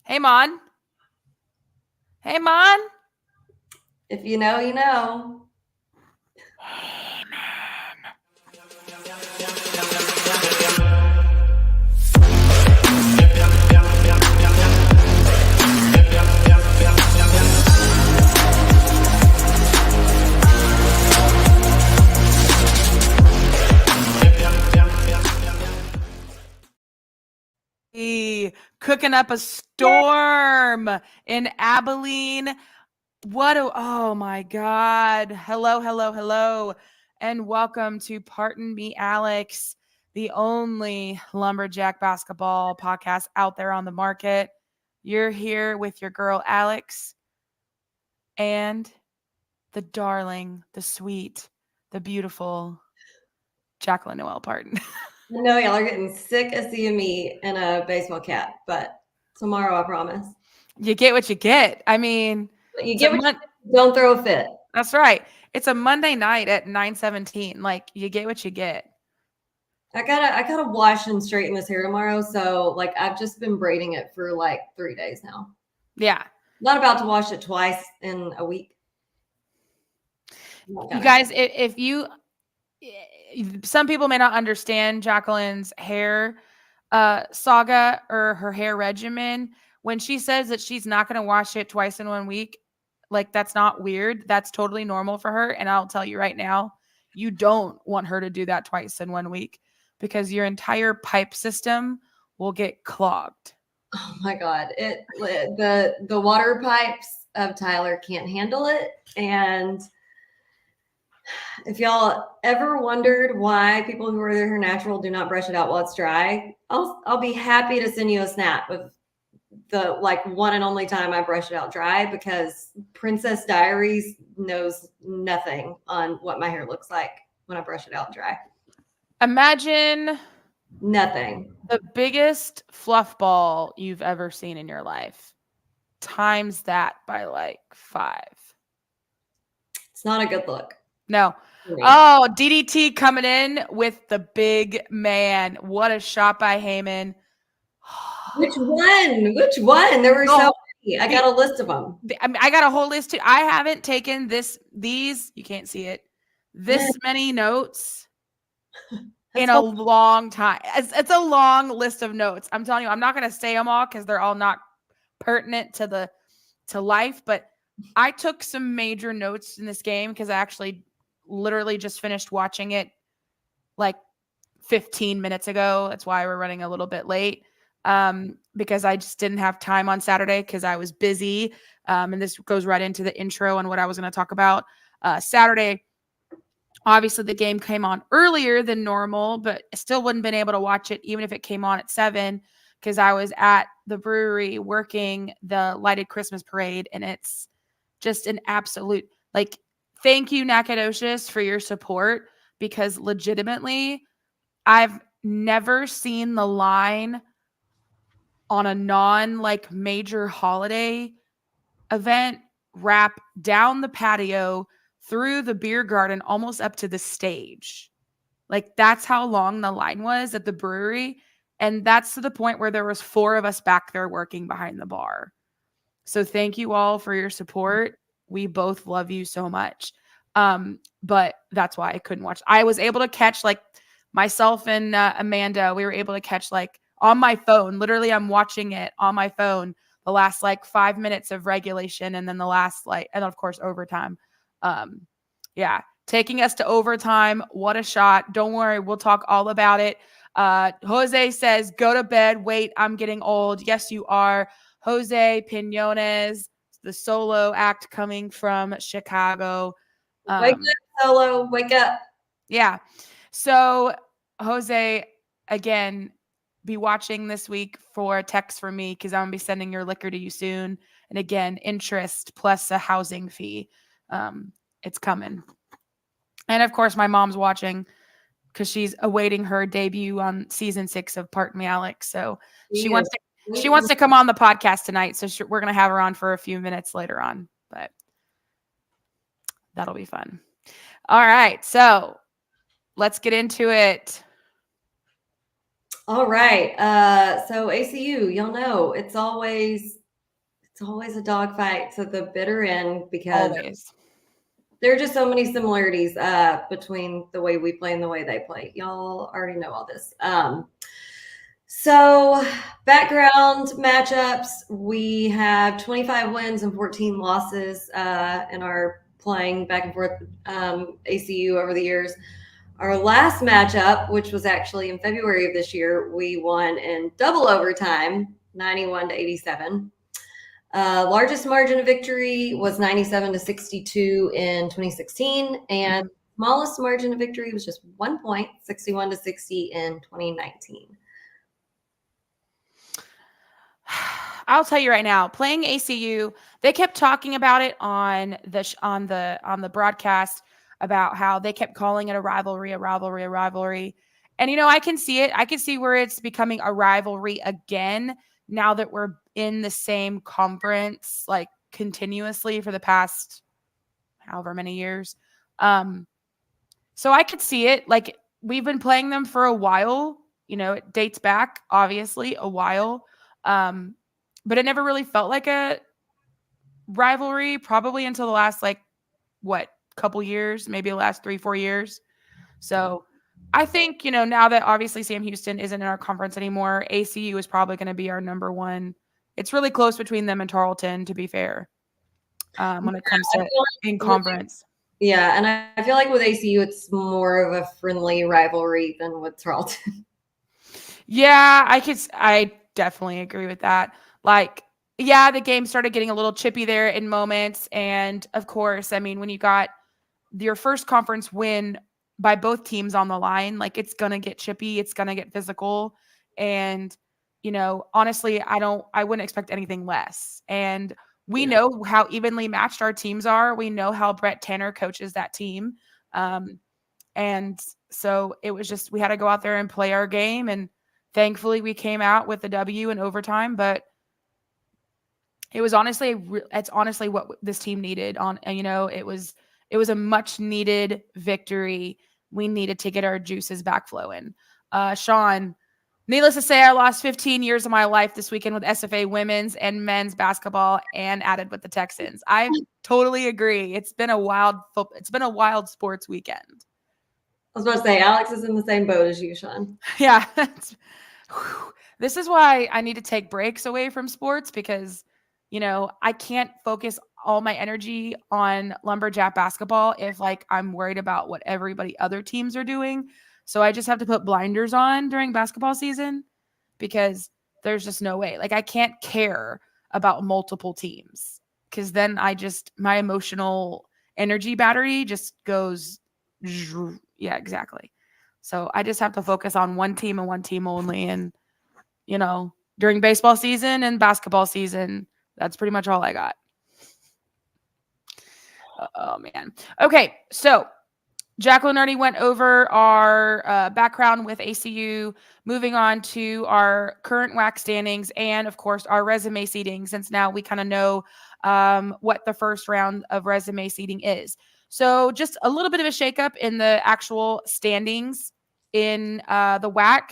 Hey, Mon. Hey, Mon. If you know, you know. Cooking up a storm in Abilene. Oh my God. Hello, hello, hello. And welcome to Pardon Me, Alex, the only lumberjack basketball podcast out there on the market. You're here with your girl, Alex, and the darling, the sweet, the beautiful Jacqueline Noel Parton. I know y'all are getting sick of seeing me in a baseball cap, but tomorrow I promise. You get what you get. I mean, But you get what you don't throw a fit. That's right. It's a Monday night at 9:17. Like, you get what you get. I gotta wash and straighten this hair tomorrow. So like I've just been braiding it for like 3 days now. Yeah. Not about to wash it twice in a week. You guys, if you some people may not understand Jacqueline's hair saga or her hair regimen. When she says that she's not going to wash it twice in 1 week, like, that's not weird. That's totally normal for her. And I'll tell you right now, you don't want her to do that twice in 1 week because your entire pipe system will get clogged. Oh my God. The water pipes of Tyler can't handle it. And if y'all ever wondered why people who wear their hair natural do not brush it out while it's dry, I'll be happy to send you a snap of the like one and only time I brush it out dry, because Princess Diaries knows nothing on what my hair looks like when I brush it out dry. Imagine Nothing. the biggest fluff ball you've ever seen in your life. Times that by like 5. It's not a good look. No. Oh, DDT coming in with the big man. What a shot by Heyman. Which one? Which one? There were so many. I got a list of them. I got a whole list too. I haven't taken these, you can't see it, this many notes in a long time. It's a long list of notes. I'm telling you, I'm not going to say them all because they're all not pertinent to life, but I took some major notes in this game because I actually literally just finished watching it like 15 minutes ago. That's why we're running a little bit late, because I just didn't have time on Saturday because I was busy. And this goes right into the intro and what I was going to talk about. Saturday, obviously the game came on earlier than normal, but I still wouldn't been able to watch it even if it came on at 7 because I was at the brewery working the lighted Christmas parade, and it's just an absolute, like, thank you, Nacogdoches, for your support, because legitimately I've never seen the line on a non like major holiday event wrap down the patio through the beer garden almost up to the stage. Like, that's how long the line was at the brewery. And that's to the point where there was 4 of us back there working behind the bar. So thank you all for your support. We both love you so much. But that's why I couldn't watch. I was able to catch, like, myself and Amanda, we were able to catch, like, on my phone. Literally, I'm watching it on my phone the last like 5 minutes of regulation, and then the last and of course overtime. Yeah, taking us to overtime. What a shot. Don't worry, we'll talk all about it. Jose says, go to bed. Wait, I'm getting old. Yes, you are. Jose Pinones, the solo act coming from Chicago. Wake up, Solo. Wake up. Yeah. So, Jose, again, be watching this week for a text from me because I'm going to be sending your liquor to you soon. And again, interest plus a housing fee. It's coming. And of course, my mom's watching because she's awaiting her debut on season 6 of Pardon Me, Alex. So she wants to come on the podcast tonight. So we're going to have her on for a few minutes later on, but that'll be fun. All right. So let's get into it. All right. So ACU, y'all know it's always a dogfight to the bitter end because Always. there are just so many similarities between the way we play and the way they play. Y'all already know all this. So background matchups, we have 25 wins and 14 losses in our playing back and forth ACU over the years. Our last matchup, which was actually in February of this year, we won in double overtime, 91-87. Largest margin of victory was 97-62 in 2016, and smallest margin of victory was just 1 point, 61-60 in 2019. I'll tell you right now, playing ACU, they kept talking about it on the broadcast about how they kept calling it a rivalry, a rivalry, a rivalry. And I can see it. I can see where it's becoming a rivalry again now that we're in the same conference like continuously for the past however many years. So I could see it. Like we've been playing them for a while. It dates back obviously a while. But it never really felt like a rivalry, probably until the last couple years, maybe the last 3-4 years. So I think, now that obviously Sam Houston isn't in our conference anymore, ACU is probably going to be our number one. It's really close between them and Tarleton, to be fair, when it comes to in conference. Yeah, and I feel like with ACU, it's more of a friendly rivalry than with Tarleton. Yeah, I definitely agree with that. Like, yeah, the game started getting a little chippy there in moments. And of course, I mean, when you got your first conference win by both teams on the line, like it's gonna get chippy, it's gonna get physical. And, honestly, I wouldn't expect anything less. And we know how evenly matched our teams are. We know how Brett Tanner coaches that team. And so it was just we had to go out there and play our game, and thankfully we came out with the W in overtime. But it was it's honestly what this team needed. It was a much needed victory. We needed to get our juices back flowing. Sean, needless to say, I lost 15 years of my life this weekend with SFA women's and men's basketball, and added with the Texans. I totally agree. It's been a wild sports weekend. I was about to say, Alex is in the same boat as you, Sean. Yeah. This is why I need to take breaks away from sports because, I can't focus all my energy on lumberjack basketball if I'm worried about what everybody other teams are doing. So I just have to put blinders on during basketball season because there's just no way. I can't care about multiple teams because then my emotional energy battery just goes. Yeah, exactly. So I just have to focus on one team and one team only. And, during baseball season and basketball season, that's pretty much all I got. Oh, man. Okay. So Jacqueline already went over our background with ACU, moving on to our current WAC standings and, of course, our resume seeding, since now we kind of know what the first round of resume seeding is. So just a little bit of a shakeup in the actual standings in the WAC.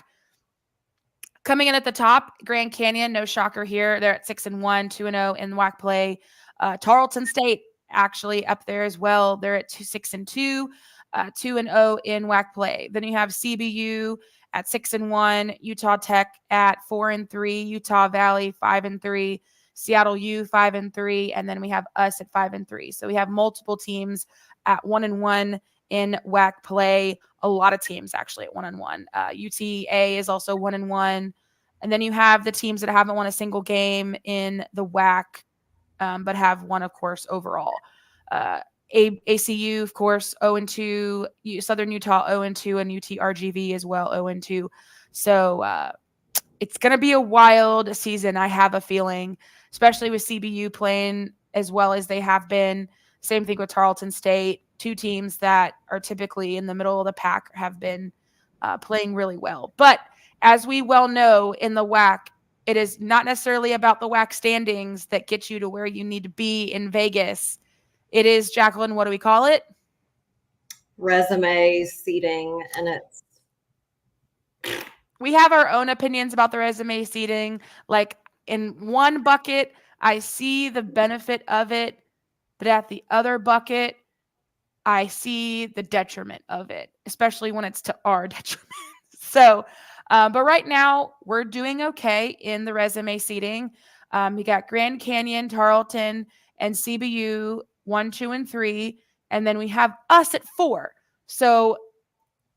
Coming in at the top, Grand Canyon, no shocker here. They're at 6-1, 2-0 in WAC play. Tarleton State actually up there as well. They're at 6-2, 2-0 in WAC play. Then you have CBU at 6-1, Utah Tech at 4-3, Utah Valley 5-3, Seattle U 5-3, and then we have us at 5-3. So we have multiple teams at 1-1 in WAC play. A lot of teams actually at 1-1. UTA is also 1-1. And then you have the teams that haven't won a single game in the WAC, but have won, of course, overall. ACU, of course, 0-2. Southern Utah 0-2, and UTRGV as well 0-2. So it's going to be a wild season, I have a feeling, especially with CBU playing as well as they have been. Same thing with Tarleton State. Two teams that are typically in the middle of the pack have been playing really well. But as we well know in the WAC, it is not necessarily about the WAC standings that get you to where you need to be in Vegas. It is, Jacqueline, what do we call it? Resume seating, and we have our own opinions about the resume seating. Like in one bucket, I see the benefit of it, but at the other bucket, I see the detriment of it, especially when it's to our detriment. So, but right now we're doing okay in the resume seating. We got Grand Canyon, Tarleton, and CBU 1, 2, and 3, and then we have us at 4. So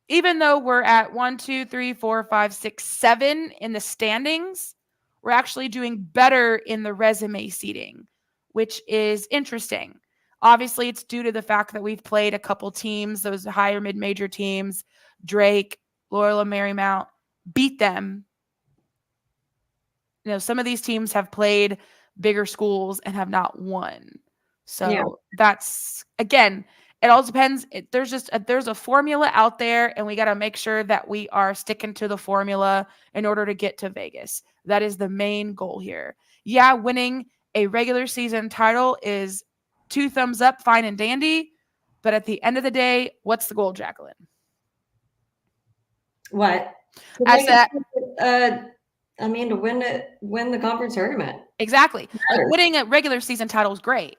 even though we're at 1, 2, 3, 4, 5, 6, 7 in the standings, we're actually doing better in the resume seating, which is interesting. Obviously, it's due to the fact that we've played a couple teams, those higher mid-major teams, Drake, Loyola Marymount, beat them. Some of these teams have played bigger schools and have not won. So that's, again, it all depends. There's a formula out there, and we got to make sure that we are sticking to the formula in order to get to Vegas. That is the main goal here. Yeah, winning a regular season title is 2 thumbs up, fine and dandy. But at the end of the day, what's the goal, Jacqueline? What? To win the conference tournament. Exactly. Like winning a regular season title is great,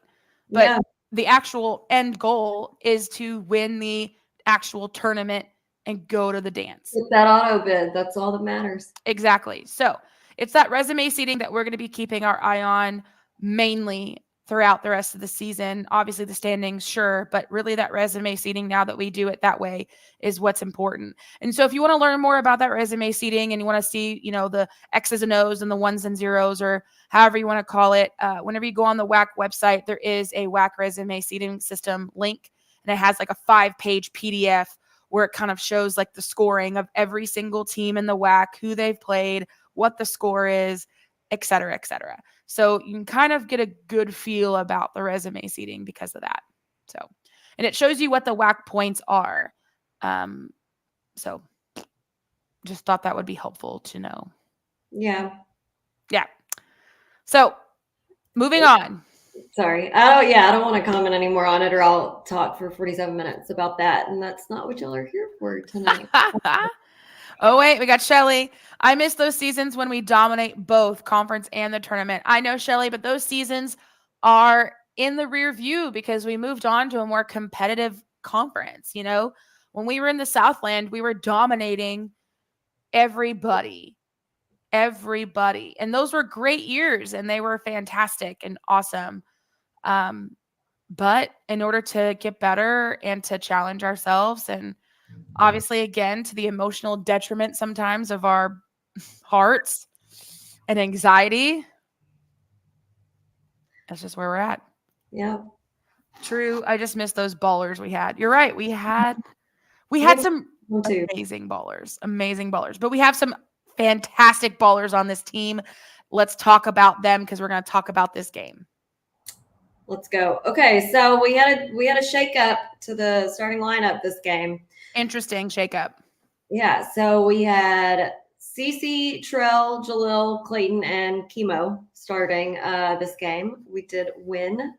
but the actual end goal is to win the actual tournament and go to the dance. Get that auto bid. That's all that matters. Exactly. So it's that resume seating that we're going to be keeping our eye on mainly throughout the rest of the season. Obviously the standings, sure, but really that resume seating, now that we do it that way, is what's important. And so if you want to learn more about that resume seating and you want to see, the X's and O's and the ones and zeros, or however you want to call it, whenever you go on the WAC website, there is a WAC resume seating system link, and it has like a 5-page PDF where it kind of shows like the scoring of every single team in the WAC, who they've played, what the score is, et cetera, et cetera. So you can kind of get a good feel about the resume seating because of that. So, and it shows you what the WAC points are. So just thought that would be helpful to know. Yeah. So moving on. Sorry. Oh yeah, I don't want to comment anymore on it, or I'll talk for 47 minutes about that. And that's not what y'all are here for tonight. Oh, wait, we got Shelly. I miss those seasons when we dominate both conference and the tournament. I know, Shelly, but those seasons are in the rear view because we moved on to a more competitive conference. When we were in the Southland, we were dominating everybody. And those were great years, and they were fantastic and awesome. But in order to get better and to challenge ourselves, and obviously, again, to the emotional detriment sometimes of our hearts and anxiety, that's just where we're at. Yeah. True. I just miss those ballers we had. You're right. We had some amazing ballers, but we have some fantastic ballers on this team. Let's talk about them because we're going to talk about this game. Let's go. Okay, so we had a shakeup to the starting lineup this game. Interesting shakeup. Yeah, so we had Cece, Trell, Jalil, Clayton, and Chemo starting this game. We did win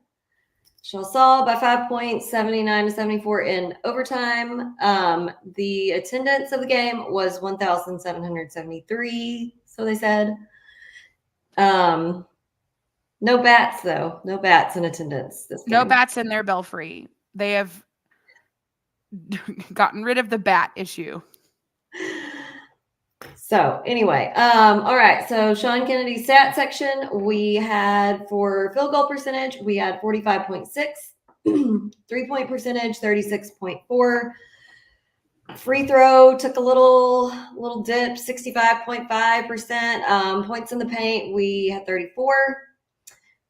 Chelsea by 5 points, 79-74 in overtime. The attendance of the game was 1,773, so they said. No bats, though. No bats in attendance this game. No bats in their belfry. They have gotten rid of the bat issue. So anyway, all right. So Sean Kennedy's stat section, we had for field goal percentage, we had 45.6, 3-point percentage, 36.4. Free throw took a little dip, 65.5%. Points in the paint, we had 34.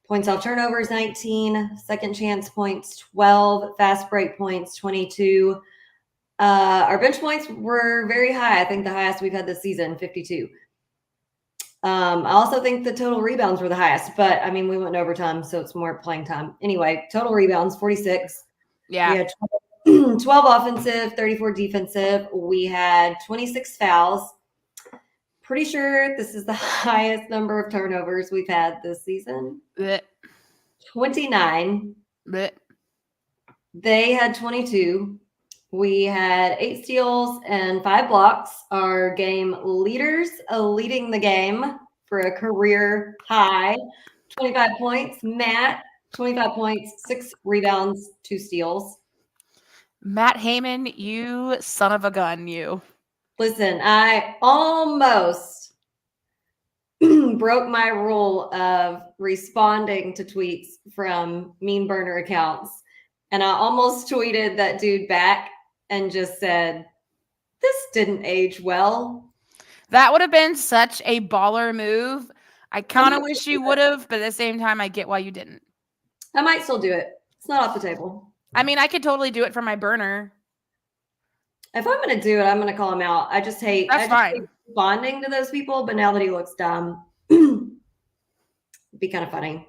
Points off turnovers, 19. Second chance points, 12. Fast break points, 22. Our bench points were very high. I think the highest we've had this season, 52. I also think the total rebounds were the highest, but I mean, we went in overtime, so it's more playing time. Anyway, total rebounds, 46. Yeah. We had 12 offensive, 34 defensive. We had 26 fouls. Pretty sure this is the highest number of turnovers we've had this season. Blech. 29. Blech. They had 22. We had 8 steals and 5 blocks. Our game leaders leading the game for a career high 25 points. Matt, 25 points, 6 rebounds, 2 steals. Matt Heyman, you son of a gun, you. Listen, I almost broke my rule of responding to tweets from mean burner accounts. And I almost tweeted that dude back and just said, this didn't age well. That would have been such a baller move. I kind of wish you would have, but at the same time, I get why you didn't. I might still do it. It's not off the table. I mean, I could totally do it from my burner. If I'm going to do it, I'm going to call him out. I just hate responding to those people, but now that he looks dumb, it'd be kind of funny.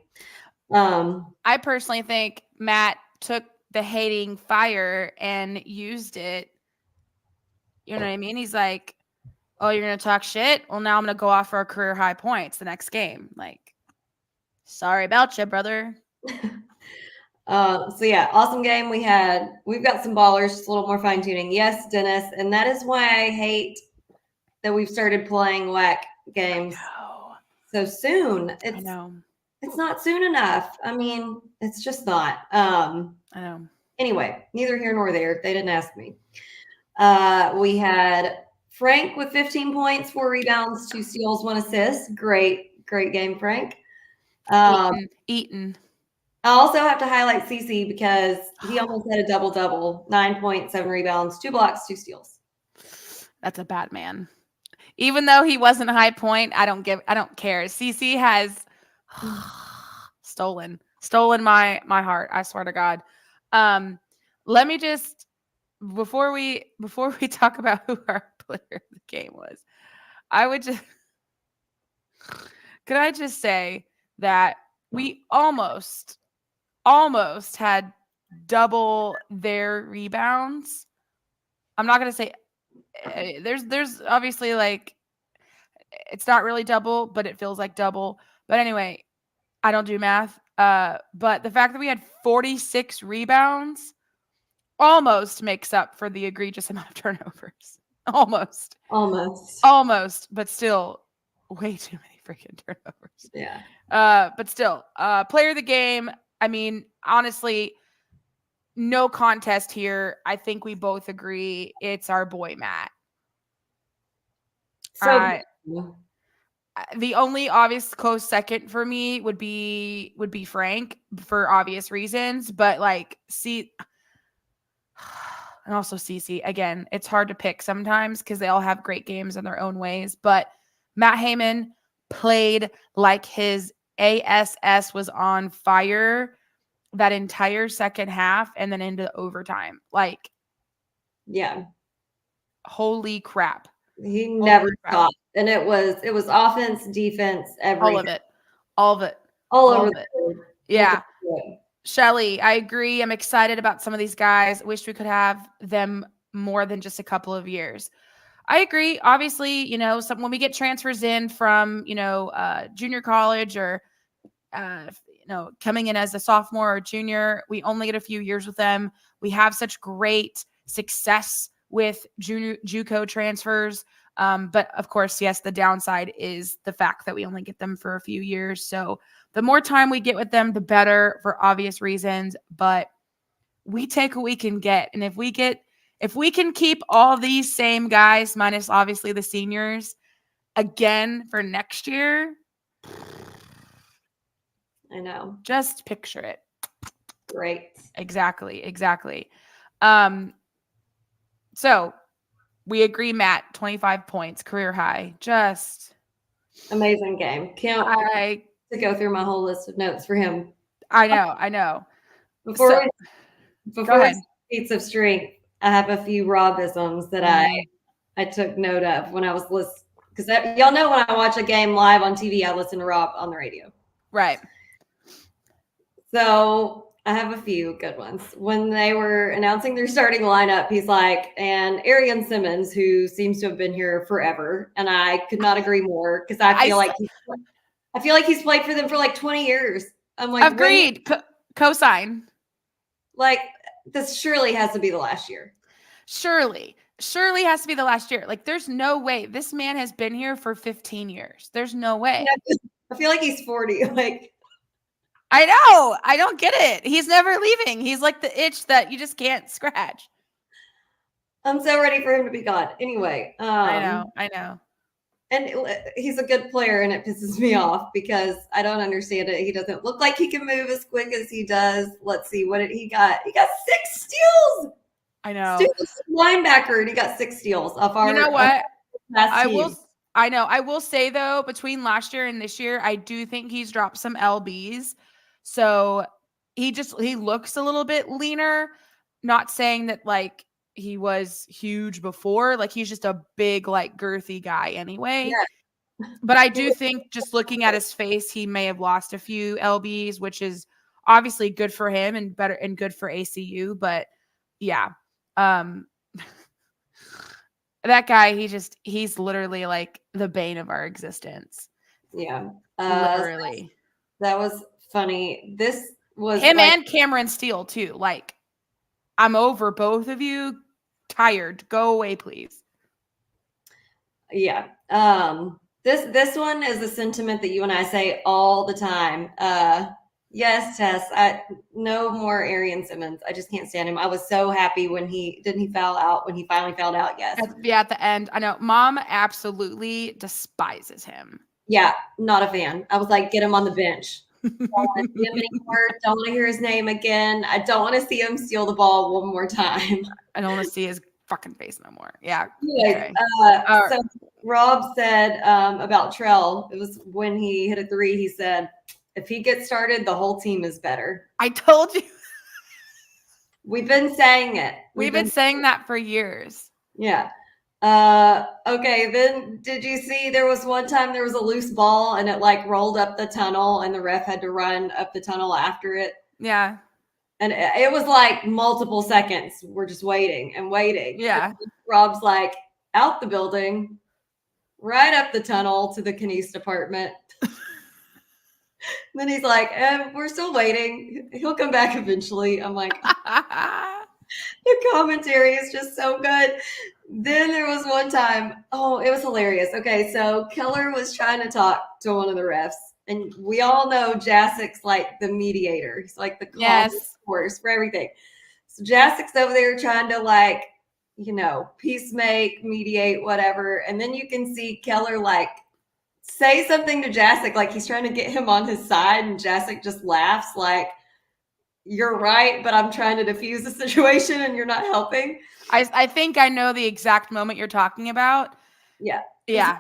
I personally think Matt took the hating fire and used it. You know what I mean? He's like, oh, you're going to talk shit? Well, now I'm going to go off for a career high points the next game. Like, sorry about you, brother. So yeah, awesome game. We've got some ballers, just a little more fine tuning. Yes, Dennis. And that is why I hate that we've started playing whack games so soon. I know. It's not soon enough. I mean, it's just not. I know. Anyway, neither here nor there. They didn't ask me. We had Frank with 15 points, 4 rebounds, 2 steals, 1 assist. Great game, Frank. Eaton. I also have to highlight CC because he almost had a double-double, 9 points, 7 rebounds, 2 blocks, 2 steals. That's a bad man. Even though he wasn't a high point, I don't care. CC has stolen my heart. I swear to God. Let me just before we talk about who our player of the game was, could I just say that we almost had double their rebounds. I'm not going to say there's obviously like it's not really double, but it feels like double. But anyway, I don't do math. But the fact that we had 46 rebounds almost makes up for the egregious amount of turnovers. Almost, but still way too many freaking turnovers. Yeah. But still, player of the game. I mean, honestly, no contest here. I think we both agree it's our boy Matt. So the only obvious close second for me would be Frank for obvious reasons, but like and also CC. Again, it's hard to pick sometimes because they all have great games in their own ways. But Matt Heyman played like his ASS was on fire that entire second half and then into overtime. Like, yeah. Holy crap. He never stopped. And it was offense, defense, everything. All of it. All over the board. Yeah. Shelly, I agree. I'm excited about some of these guys. Wish we could have them more than just a couple of years. I agree. Obviously, when we get transfers in from, junior college or, coming in as a sophomore or junior, we only get a few years with them. We have such great success with JUCO transfers. But of course, yes, the downside is the fact that we only get them for a few years. So the more time we get with them, the better for obvious reasons. But we take what we can get. And if we can keep all these same guys, minus obviously the seniors, again for next year, I know. Just picture it. Great. Exactly. So we agree, Matt, 25 points, career high. Just amazing game. Can't wait to go through my whole list of notes for him. I know. Before feats of strength, I have a few Robisms that I took note of when I was listening. Because y'all know when I watch a game live on TV, I listen to Rob on the radio. Right. So I have a few good ones. When they were announcing their starting lineup, he's like, and Arian Simmons, who seems to have been here forever. And I could not agree more because I feel like he's played for them for like 20 years. I'm like, agreed. Cosign. Like, this surely has to be the last year. Surely has to be the last year. Like, there's no way. This man has been here for 15 years. There's no way. I feel like he's 40. Like, I know. I don't get it. He's never leaving. He's like the itch that you just can't scratch. I'm so ready for him to be gone. Anyway, I know. And he's a good player, and it pisses me off because I don't understand it. He doesn't look like he can move as quick as he does. Let's see, what did he got? He got 6 steals. I know. Steals linebacker, and he got 6 steals off our. You know what? I know. I will say though, between last year and this year, I do think he's dropped some lbs. So he looks a little bit leaner. Not saying that like he was huge before. Like, he's just a big, like, girthy guy anyway. Yeah. But I do think, just looking at his face, he may have lost a few lbs, which is obviously good for him and better and good for ACU. But yeah, that guy, he's literally like the bane of our existence. Yeah, literally. That was funny. This was him, like, and Cameron Steele too. Like, I'm over both of you. Tired. Go away, please. Yeah. This one is a sentiment that you and I say all the time. Yes, Tess. No more Arian Simmons. I just can't stand him. I was so happy when he foul out when he finally fouled out. Yes. Yeah, at the end. I know. Mom absolutely despises him. Yeah, not a fan. I was like, get him on the bench. Don't want to see him anymore. Don't want to hear his name again. I don't want to see him steal the ball one more time. I don't want to see his fucking face no more. Yeah. Anyways, okay. So Rob said about Trell, it was when he hit a 3, he said, if he gets started, the whole team is better. I told you. We've been saying it. We've been saying that for years. Yeah. Okay, then did you see there was one time there was a loose ball and it like rolled up the tunnel and the ref had to run up the tunnel after it? Yeah. And it was like multiple seconds. We're just waiting and waiting. Yeah. And Rob's like, out the building, right up the tunnel to the Knies department. Then he's like, we're still waiting. He'll come back eventually. I'm like, the commentary is just so good. Then there was one time, it was hilarious. Okay, so Keller was trying to talk to one of the refs, and we all know Jasek's like the mediator. He's like the course for everything. So Jasek's over there trying to, like, peacemake, mediate, whatever. And then you can see Keller like say something to Jasek, like he's trying to get him on his side, and Jasek just laughs like, you're right, but I'm trying to diffuse the situation and you're not helping. I think I know the exact moment you're talking about. Yeah. Yeah.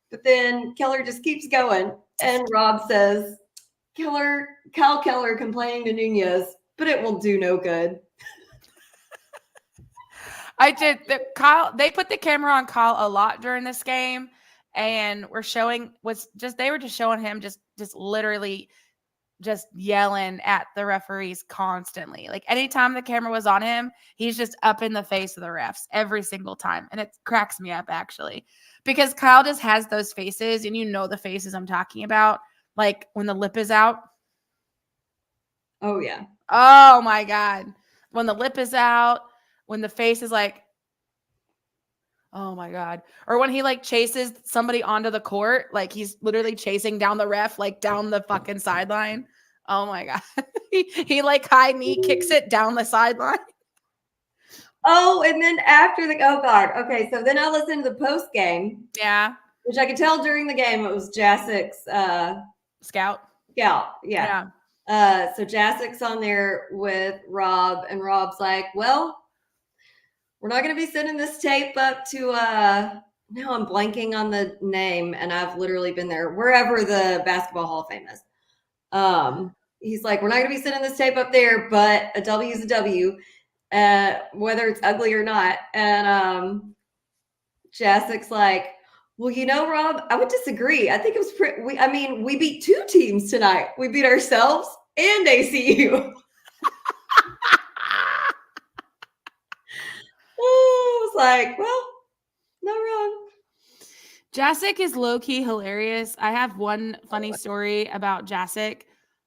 But then Keller just keeps going, and Rob says, Kyle Keller complaining to Nunez, but it will do no good. I did. They put the camera on Kyle a lot during this game, and they were just showing him just literally just yelling at the referees constantly. Like, anytime the camera was on him, he's just up in the face of the refs every single time. And it cracks me up, actually, because Kyle just has those faces, and the faces I'm talking about, like when the lip is out. Oh, yeah. Oh, my God. When the lip is out, when the face is like, oh my God. Or when he like chases somebody onto the court, like he's literally chasing down the ref, like down the fucking sideline. Oh my God. he like high knee kicks it down the sideline. Oh, and then after oh God. Okay, so then I listened to the post game. Yeah. Which I could tell during the game it was Jasek's scout. Yeah. So Jasek's on there with Rob, and Rob's like, well, we're not going to be sending this tape up to, now I'm blanking on the name, and I've literally been there, wherever the Basketball Hall of Fame is. He's like, we're not going to be sending this tape up there, but a W is a W, whether it's ugly or not. And Jasek's like, well, Rob, I would disagree. I think it was we beat 2 teams tonight. We beat ourselves and ACU. I was like, well, not wrong. Jasek is low-key hilarious. I have one funny story about Jasek,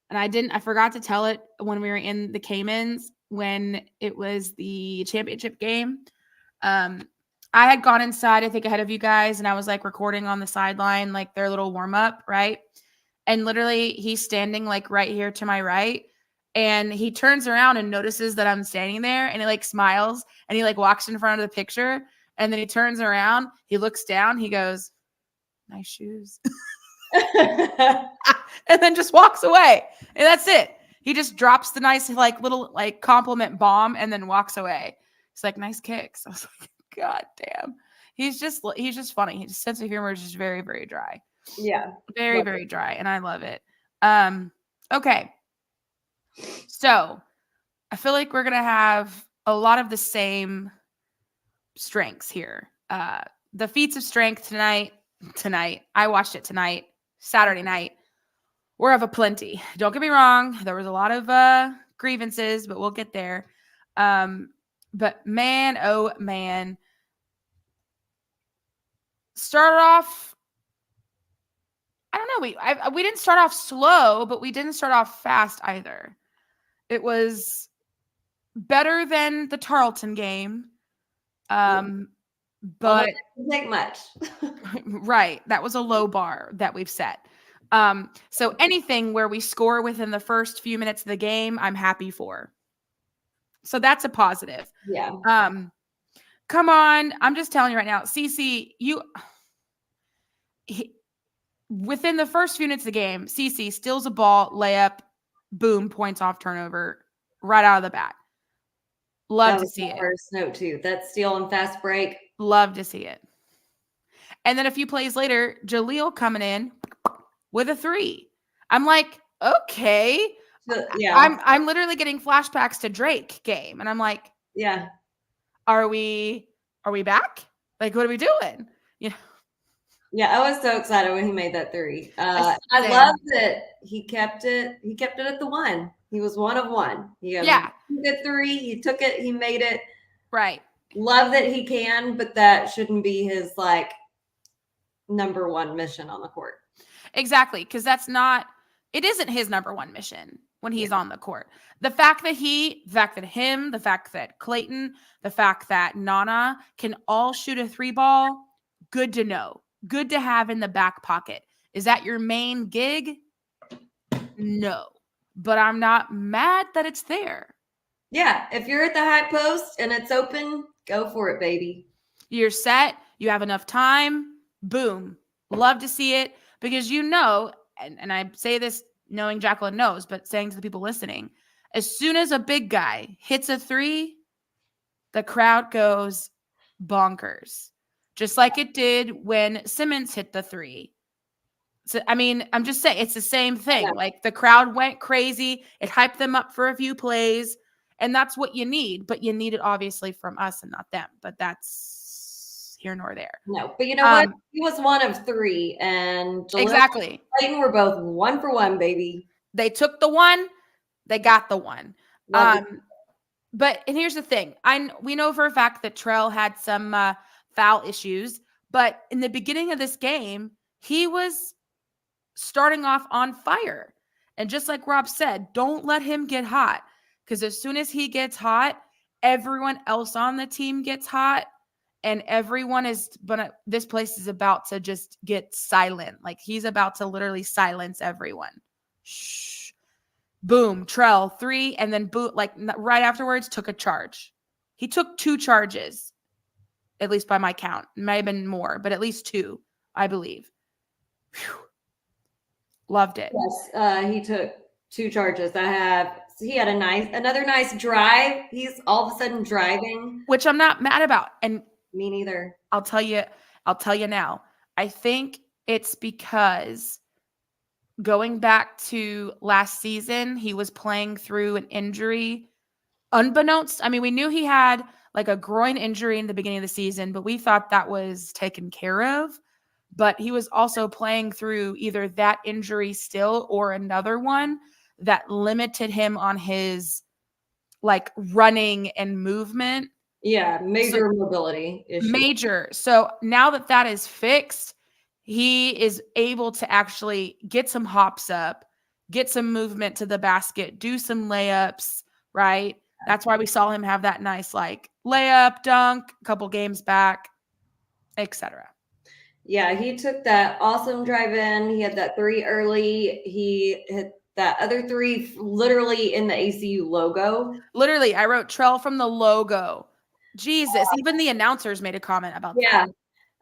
and I forgot to tell it when we were in the Caymans, when it was the championship game. I had gone inside, I think ahead of you guys, and I was like recording on the sideline, like their little warm up, right? And literally he's standing like right here to my right. And he turns around and notices that I'm standing there, and he like smiles and he like walks in front of the picture. And then he turns around, he looks down, he goes, "Nice shoes." And then just walks away. And that's it. He just drops the nice, like little like compliment bomb and then walks away. He's like, "Nice kicks." I was like, God damn. He's just funny. His sense of humor is just very, very dry. Yeah. Very, Love very it. dry. And I love it. Okay. So I feel like we're gonna have a lot of the same strengths here. The feats of strength tonight. I watched it tonight, Saturday night. We're of a plenty. Don't get me wrong. There was a lot of grievances, but we'll get there. But man, oh man. Started off, I don't know. We didn't start off slow, but we didn't start off fast either. It was better than the Tarleton game. But it doesn't take much. Right. That was a low bar that we've set. So anything where we score within the first few minutes of the game, I'm happy for. So that's a positive. Yeah. Come on. I'm just telling you right now, CC, within the first few minutes of the game, CC steals a ball, layup, boom, points off turnover right out of the bat. Love to see it. First note too. That steal and fast break. Love to see it. And then a few plays later, Jaleel coming in with a 3. I'm like, okay. Yeah. I'm literally getting flashbacks to Drake game. And I'm like, yeah. Are we back? Like, what are we doing? You know? Yeah, I was so excited when he made that 3. I love that he kept it. He kept it at the 1. He was 1 of 1. He took it 3. He took it. He made it. Right. Love that he can, but that shouldn't be his like number 1 mission on the court. Exactly, because it isn't his number 1 mission when he's on the court. The fact that the fact that Clayton, the fact that Nana can all shoot a 3 ball, good to know. Good to have in the back pocket. Is that your main gig? No. But I'm not mad that it's there. Yeah, if you're at the high post and it's open, go for it, baby. You're set. You have enough time. Boom. Love to see it because and I say this knowing Jacqueline knows, but saying to the people listening, as soon as a big guy hits a 3, the crowd goes bonkers. Just like it did when Simmons hit the 3. So, I mean, I'm just saying it's the same thing. Yeah. Like the crowd went crazy. It hyped them up for a few plays. And that's what you need. But you need it obviously from us and not them. But that's here nor there. No, but you know what? He was 1 of 3. And Jaleel exactly. and Clayton were both 1 for 1, baby. They took the 1. They got the 1. But and here's the thing. We know for a fact that Trell had some foul issues. But in the beginning of this game, he was starting off on fire. And just like Rob said, don't let him get hot. Because as soon as he gets hot, everyone else on the team gets hot. And this place is about to just get silent. Like he's about to literally silence everyone. Shh. Boom, Trell, 3. And then boot, like right afterwards, took a charge. He took 2 charges, at least by my count. It may have been more, but at least 2, I believe. Whew. Loved it. Yes, he took 2 charges. He had another nice drive. He's all of a sudden driving, which I'm not mad about. And me neither. I'll tell you now. I think it's because going back to last season, he was playing through an injury unbeknownst. I mean, we knew he had like a groin injury in the beginning of the season, but we thought that was taken care of. But he was also playing through either that injury still or another one that limited him on his like running and movement. Yeah, major mobility issue. Major. So now that is fixed, he is able to actually get some hops up, get some movement to the basket, do some layups, right? That's why we saw him have that nice like layup, dunk, a couple games back, etc. Yeah, he took that awesome drive in. He had that 3 early. He hit that other 3 literally in the ACU logo. Literally, I wrote Trell from the logo. Jesus, even the announcers made a comment about Yeah.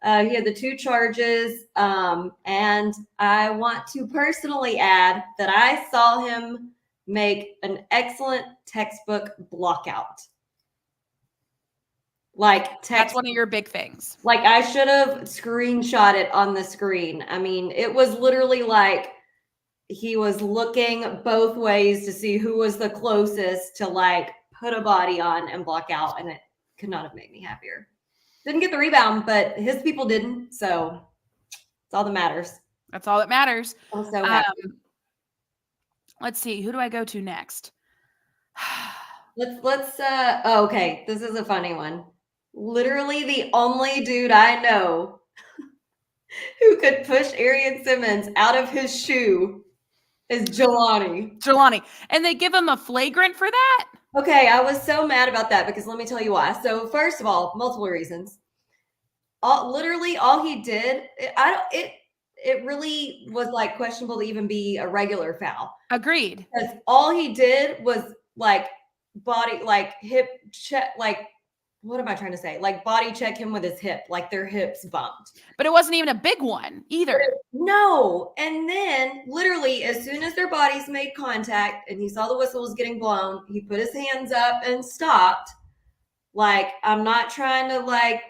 that. He had the 2 charges. And I want to personally add that I saw him make an excellent textbook blockout. Like That's one of your big things. Like I should have screenshot it on the screen. I mean, it was literally like he was looking both ways to see who was the closest to like put a body on and block out, and it could not have made me happier. Didn't get the rebound, but his people didn't, so it's all that matters. That's all that matters. I'm so happy. Let's see, who do I go to next? Let's oh, okay, this is a funny one. Literally the only dude I know who could push Arian Simmons out of his shoe is Jelani. Jelani. And they give him a flagrant for that? Okay, I was so mad about that because let me tell you why. So first of all, multiple reasons. Literally all he did, it really was like questionable to even be a regular foul. Agreed. Because all he did was like body, like hip check, like what am I trying to say? Like body check him with his hip, like their hips bumped. But it wasn't even a big one either. No. And then literally as soon as their bodies made contact and he saw the whistle was getting blown, he put his hands up and stopped. Like, I'm not trying to like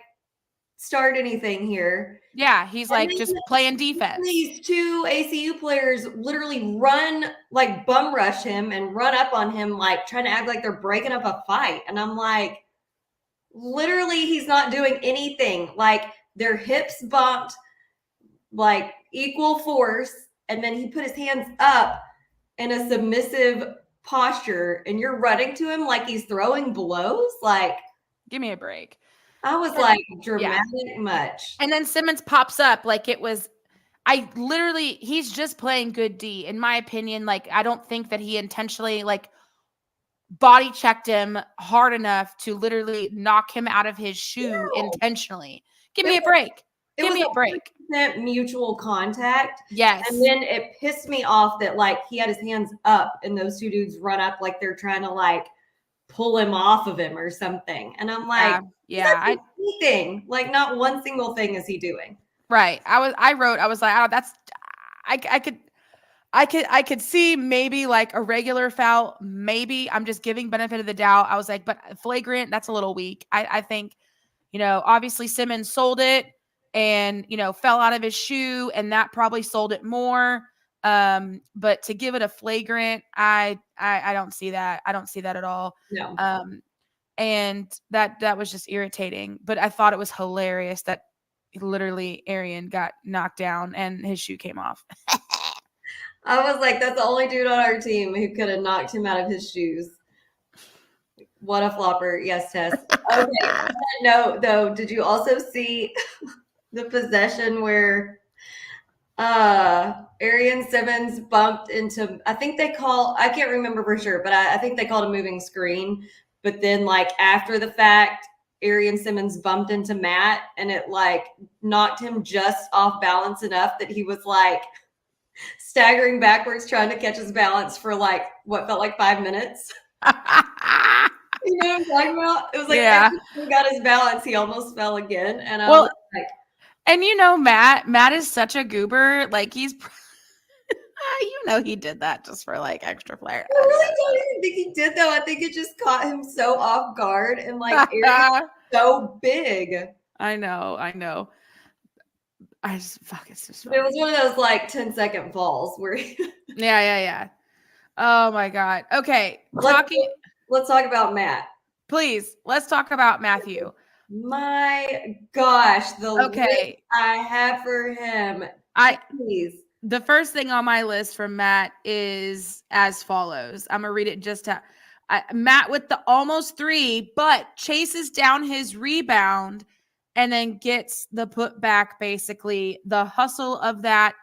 start anything here. Yeah, he's like just playing defense. These 2 ACU players literally run, like bum rush him and run up on him, like trying to act like they're breaking up a fight. And I'm like, literally, he's not doing anything. Like their hips bumped, like equal force. And then he put his hands up in a submissive posture and you're running to him like he's throwing blows. Like, give me a break. I was like, dramatic much. And then Simmons pops up like it was, he's just playing good D. In my opinion, like, I don't think that he intentionally, like, body checked him hard enough to literally knock him out of his shoe intentionally. Give me a break. Give me a break. Mutual contact. Yes. And then it pissed me off that, like, he had his hands up and those 2 dudes run up like they're trying to, like, pull him off of him or something. And I'm like, anything. Like, not one single thing is he doing. Right. I was like, oh, that's, I could see maybe like a regular foul. Maybe I'm just giving benefit of the doubt. I was like, but flagrant, that's a little weak. I think, obviously Simmons sold it and, fell out of his shoe and that probably sold it more. But to give it a flagrant, I don't see that. I don't see that at all. No. And that was just irritating, but I thought it was hilarious that literally Arian got knocked down and his shoe came off. I was like, that's the only dude on our team who could have knocked him out of his shoes. What a flopper. Yes, Tess. Okay. No, though, did you also see the possession where Arian Simmons bumped into, I can't remember for sure, but I think they called a moving screen. But then, like, after the fact, Arian Simmons bumped into Matt and it, like, knocked him just off balance enough that he was, like, staggering backwards trying to catch his balance for, like, what felt like 5 minutes. You know what I'm talking about? It was like, after he got his balance, he almost fell again. And I was like, and Matt is such a goober. Like, he's, he did that just for like extra flair. I really don't even think he did, though. I think it just caught him so off guard and like Arian's so big. I know. It's just funny. It was one of those like 10-second falls where yeah. Oh my God. Okay. Let's talk about Matt. Please, let's talk about Matthew. My gosh, the list I have for him. Please. The first thing on my list from Matt is as follows. I'm gonna read it just to Matt with the almost 3, but chases down his rebound and then gets the putback, basically the hustle of that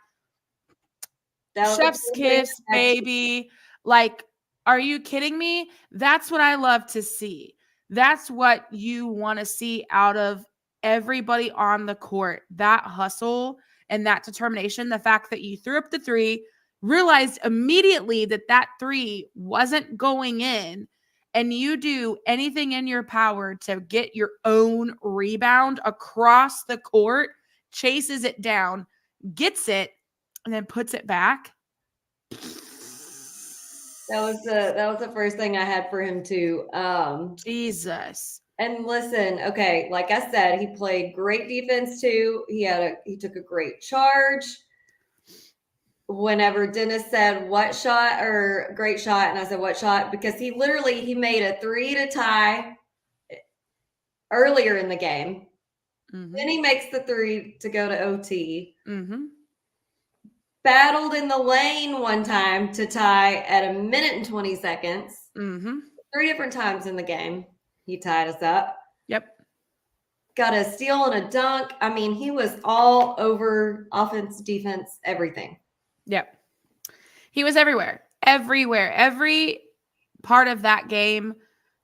chef's kiss, baby. Like, are you kidding me? That's what I love to see. That's what you want to see out of everybody on the court. That hustle and that determination. The fact that you threw up the three, realized immediately that that three wasn't going in, and you do anything in your power to get your own rebound across the court, chases it down, gets it, and then puts it back. That was the first thing I had for him too. Jesus. And listen, okay, like I said, he played great defense too. He took a great charge. Whenever Dennis said what shot or great shot, and I said what shot, because he made a three to tie earlier in the game. Mm-hmm. Then he makes the three to go to OT. Mm-hmm. Battled in the lane one time to tie at 1 minute and 20 seconds. Mm-hmm. 3 different times in the game, he tied us up. Yep. Got a steal and a dunk. I mean, he was all over offense, defense, everything. Yep. He was everywhere. Everywhere. Every part of that game,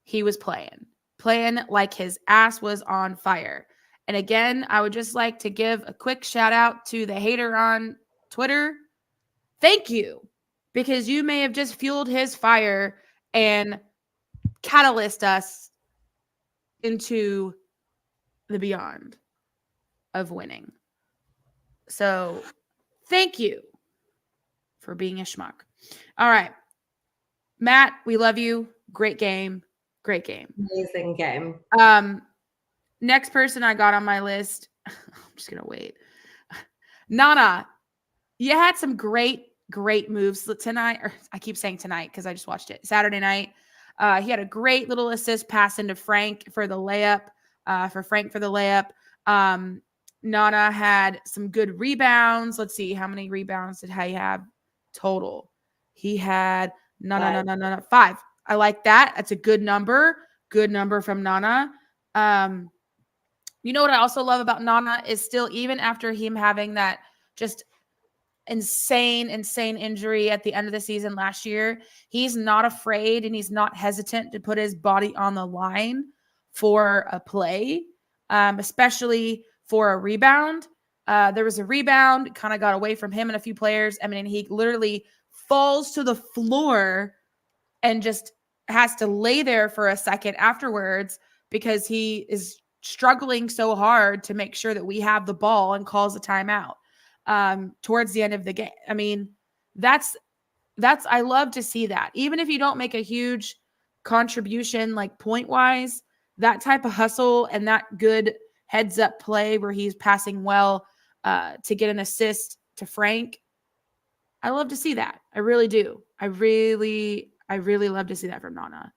he was playing like his ass was on fire. And again, I would just like to give a quick shout out to the hater on Twitter. Thank you, because you may have just fueled his fire and catalyzed us into the beyond of winning. So thank you for being a schmuck. All right. Matt, we love you. Great game. Great game. Amazing game. Next person I got on my list. I'm just going to wait. Nana, you had some great moves tonight. Or I keep saying tonight because I just watched it. Saturday night. He had a great little assist pass into Frank for the layup. Nana had some good rebounds. Let's see. How many rebounds did he have total? He had 5. I like that. That's a good number. Good number from Nana. You know what I also love about Nana is still, even after him having that just insane injury at the end of the season last year, he's not afraid and he's not hesitant to put his body on the line for a play, especially for a rebound. There was a rebound, kind of got away from him and a few players. I mean, he literally falls to the floor and just has to lay there for a second afterwards because he is struggling so hard to make sure that we have the ball, and calls a timeout towards the end of the game. I mean, that's I love to see that. Even if you don't make a huge contribution like point wise, that type of hustle and that good heads up play where he's passing well to get an assist to Frank, I love to see that. I really do. I really love to see that from Nana.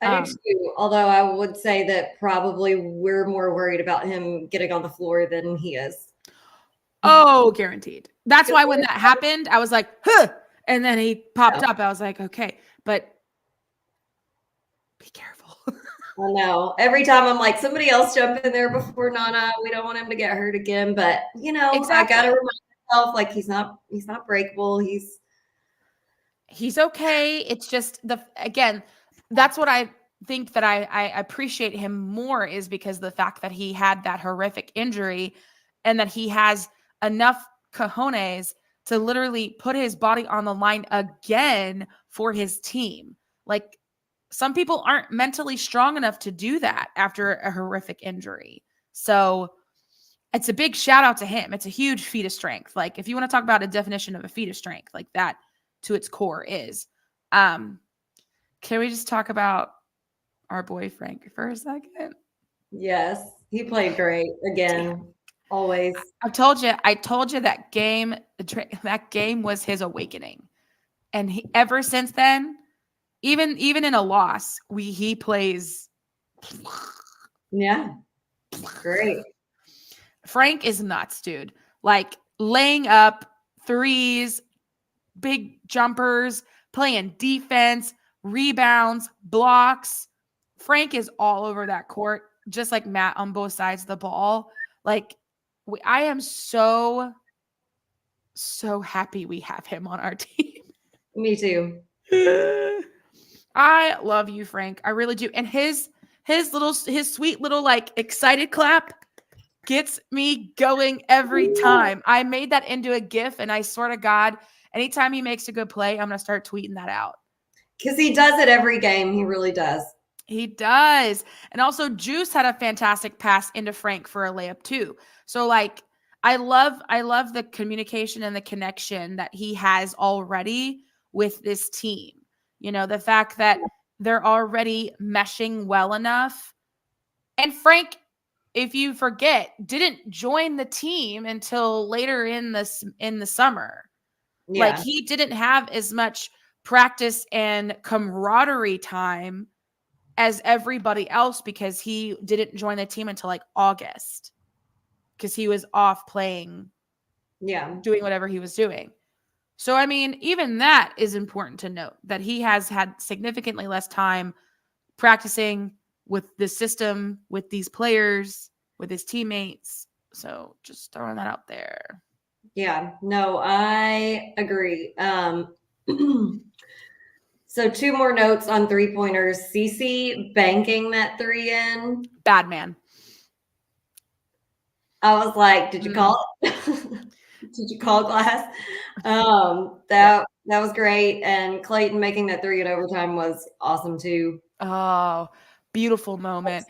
I do too, although I would say that probably we're more worried about him getting on the floor than he is. Oh, guaranteed. That's why when that happened, I was like, huh. And then he popped up. I was like, okay, but be careful. I know. Every time I'm like, somebody else jump in there before Nana. We don't want him to get hurt again. But exactly. I gotta remind myself, like, he's not breakable. He's okay. It's just again, that's what I think that I appreciate him more, is because the fact that he had that horrific injury and that he has enough cojones to literally put his body on the line again for his team. Like, some people aren't mentally strong enough to do that after a horrific injury. So it's a big shout out to him. It's a huge feat of strength. Like, if you want to talk about a definition of a feat of strength, like that to its core is. Can we just talk about our boy Frank for a second? Yes, he played great again. Damn. Always. I told you that game was his awakening. And ever since then, even in a loss, he plays. Yeah. Great. Frank is nuts, dude. Like, laying up threes, big jumpers, playing defense, rebounds, blocks. Frank is all over that court, just like Matt on both sides of the ball. Like, I am so happy we have him on our team. Me too. I love you, Frank. I really do. And his his sweet little like excited clap gets me going every time. I made that into a GIF, and I swear to God, anytime he makes a good play, I'm gonna start tweeting that out. Because he does it every game. He really does. He does. And also Juice had a fantastic pass into Frank for a layup too. So like I love the communication and the connection that he has already with this team. You know, the fact that they're already meshing well enough. And Frank, if you forget, didn't join the team until later in the summer. Yeah. Like he didn't have as much practice and camaraderie time as everybody else because he didn't join the team until like August because he was off playing, doing whatever he was doing. So, I mean, even that is important to note that he has had significantly less time practicing with the system, with these players, with his teammates. So just throwing that out there. Yeah, no, I agree. So 2 more notes on 3-pointers. CeCe banking that 3 in. Bad man. I was like, did you call it? Did you call glass? That was great. And Clayton making that 3 in overtime was awesome too. Oh, beautiful moment.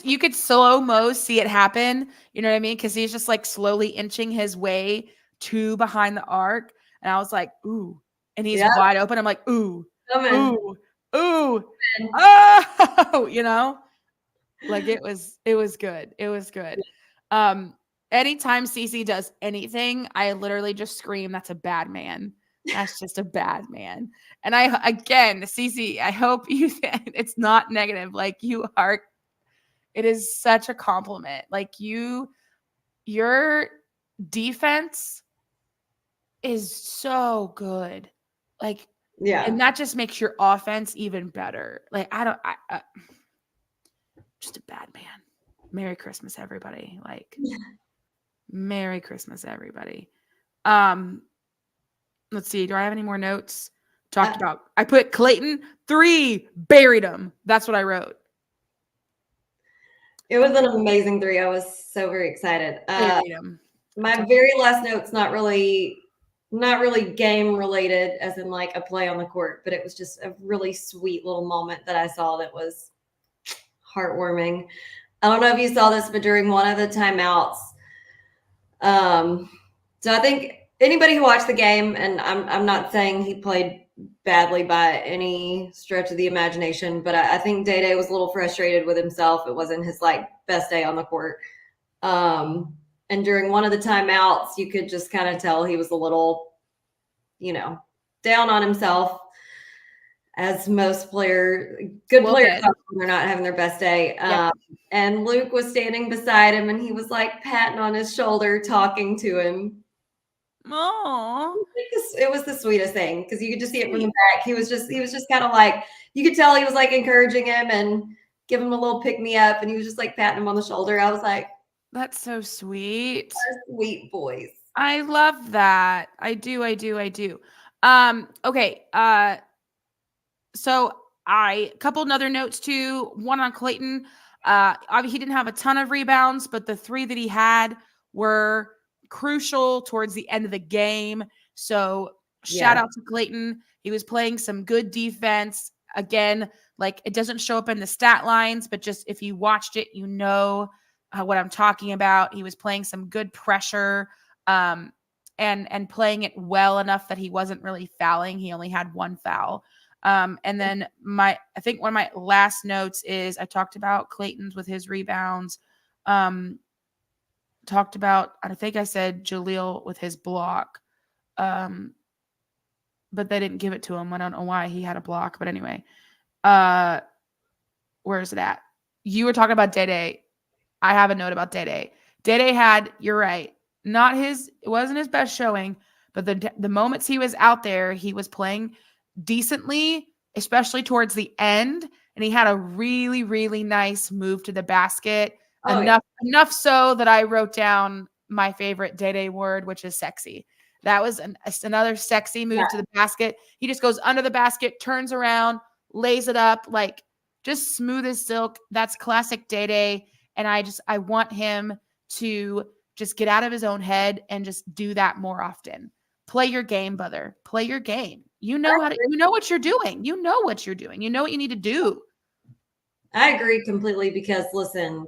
You could slow-mo see it happen. You know what I mean? Because he's just like slowly inching his way to behind the arc. And I was like, ooh. And he's wide open. I'm like, ooh, ooh, ooh. Oh, you know? Like it was good. It was good. Anytime CeCe does anything, I literally just scream, that's a bad man. That's just a bad man. And CeCe, I hope it's not negative. Like it is such a compliment. Like your defense is so good. Like, and that just makes your offense even better. Like, just a bad man. Merry Christmas, everybody. Like, Merry Christmas, everybody. Let's see. Do I have any more notes? I put Clayton 3, buried him. That's what I wrote. It was an amazing 3. I was so very excited. Buried him. My very last note's not really game related, as in like a play on the court, but it was just a really sweet little moment that I saw that was heartwarming. I don't know if you saw this, but during one of the timeouts, so I think anybody who watched the game, and I'm not saying he played badly by any stretch of the imagination, but I think Day was a little frustrated with himself. It wasn't his like best day on the court. And during one of the timeouts, you could just kind of tell he was a little, down on himself, as most good players are when they're not having their best day. And Luke was standing beside him, and he was like patting on his shoulder, talking to him. Aww. It was the sweetest thing because you could just see it from the back. He was just kind of like, you could tell he was like encouraging him and giving him a little pick me up, and he was just like patting him on the shoulder. I was like, that's so sweet. Sweet boys. I love that. I do. Okay. So a couple other notes too. One on Clayton. He didn't have a ton of rebounds, but the 3 that he had were crucial towards the end of the game. So shout out to Clayton. He was playing some good defense. Again, like it doesn't show up in the stat lines, but just if you watched it, you know what I'm talking about. He was playing some good pressure and playing it well enough that he wasn't really fouling. He only had 1 foul. And then I think one of my last notes is I talked about Clayton's with his rebounds. Talked about, I think I said Jaleel with his block. But they didn't give it to him. I don't know why he had a block, but anyway. Where is it at? You were talking about Day. I have a note about Day. Day had, you're right, it wasn't his best showing, but the moments he was out there, he was playing decently, especially towards the end, and he had a really, really nice move to the basket. Enough so that I wrote down my favorite Day word, which is sexy. That was another sexy move to the basket. He just goes under the basket, turns around, lays it up. Like just smooth as silk. That's classic Day. And I want him to just get out of his own head and just do that more often. Play your game, brother. Play your game. You know what you're doing. You know what you're doing. You know what you need to do. I agree completely because listen,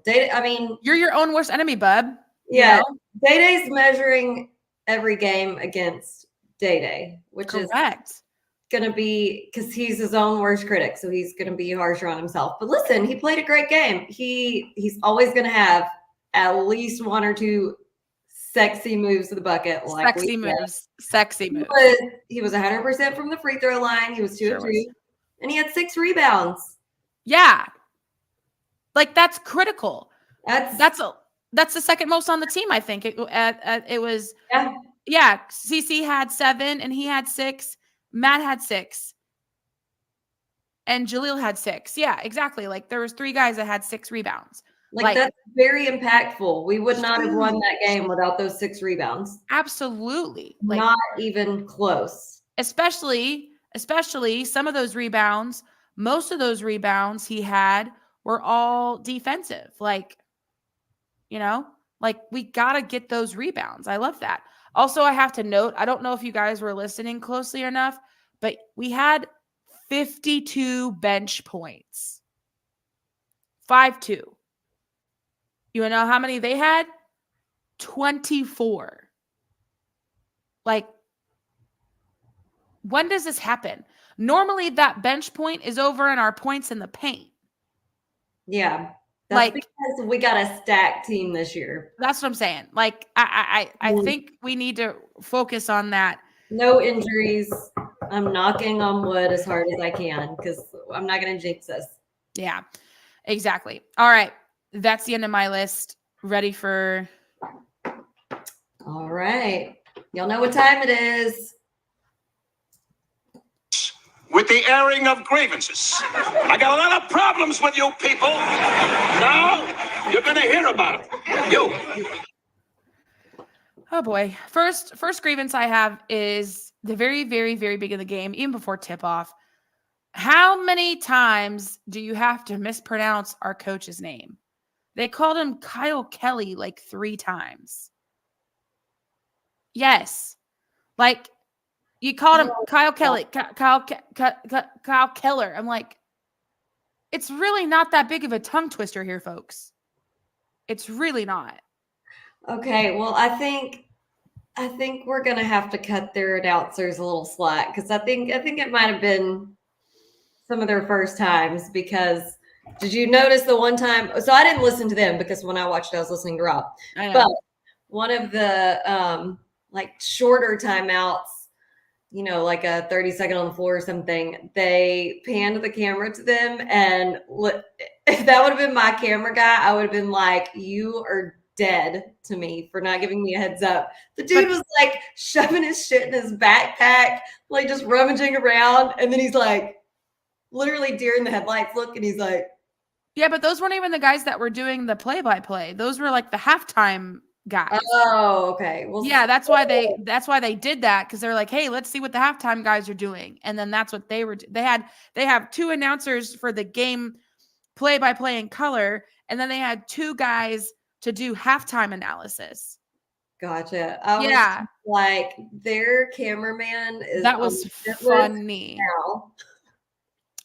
you're your own worst enemy, bub. Yeah. Day's measuring every game against Day, which Correct. is going to be because he's his own worst critic. So he's going to be harsher on himself. But listen, he played a great game. He's always going to have at least one or two sexy moves to the bucket. Sexy moves. He was 100% from the free throw line. He was 2 of 2. And he had 6 rebounds. Yeah. Like that's critical. That's the second most on the team, I think. It was CC had 7 and he had 6. Matt had 6. And Jaleel had 6. Yeah, exactly. Like there was 3 guys that had 6 rebounds. Like that's very impactful. We would not have won that game without those 6 rebounds. Absolutely. Like, not even close. Especially some of those rebounds, most of those rebounds he had were all defensive. Like, we got to get those rebounds. I love that. Also, I have to note, I don't know if you guys were listening closely enough, but we had 52 bench points. 5-2. You know how many they had? 24. Like, when does this happen? Normally, that bench point is over in our points in the paint. Yeah. That's because we got a stacked team this year. That's what I'm saying. Like, I think we need to focus on that. No injuries. I'm knocking on wood as hard as I can because I'm not going to jinx us. Yeah, exactly. All right. That's the end of my list. Ready for... All right. Y'all know what time it is. With the airing of grievances. I got a lot of problems with you people. Now, you're going to hear about it. You. Oh, boy. First grievance I have is the very, very, very beginning of the game, even before tip-off. How many times do you have to mispronounce our coach's name? They called him Kyle Kelly like 3 times. Yes. Like, you called him Kyle Kelly, Kyle Keller. I'm like, it's really not that big of a tongue twister here, folks. It's really not. Okay, well, I think we're gonna have to cut their announcers a little slack because I think it might have been some of their first times. Because did you notice the one time? So I didn't listen to them because when I watched it, I was listening to Rob. But one of the shorter timeouts, like a 30-second on the floor or something, they panned the camera to them. And if that would have been my camera guy, I would have been like, you are dead to me for not giving me a heads up. The dude was like shoving his shit in his backpack, like just rummaging around. And then he's like literally deer in the headlights look. And he's like, yeah, but those weren't even the guys that were doing the play-by-play. Those were like the halftime guys. Oh, okay. Well, yeah, that's why they did that, because they're like, hey, let's see what the halftime guys are doing. And then that's what they were. They have 2 announcers for the game play-by-play in color, and then they had 2 guys to do halftime analysis. Gotcha. I was like, their cameraman is that was funny.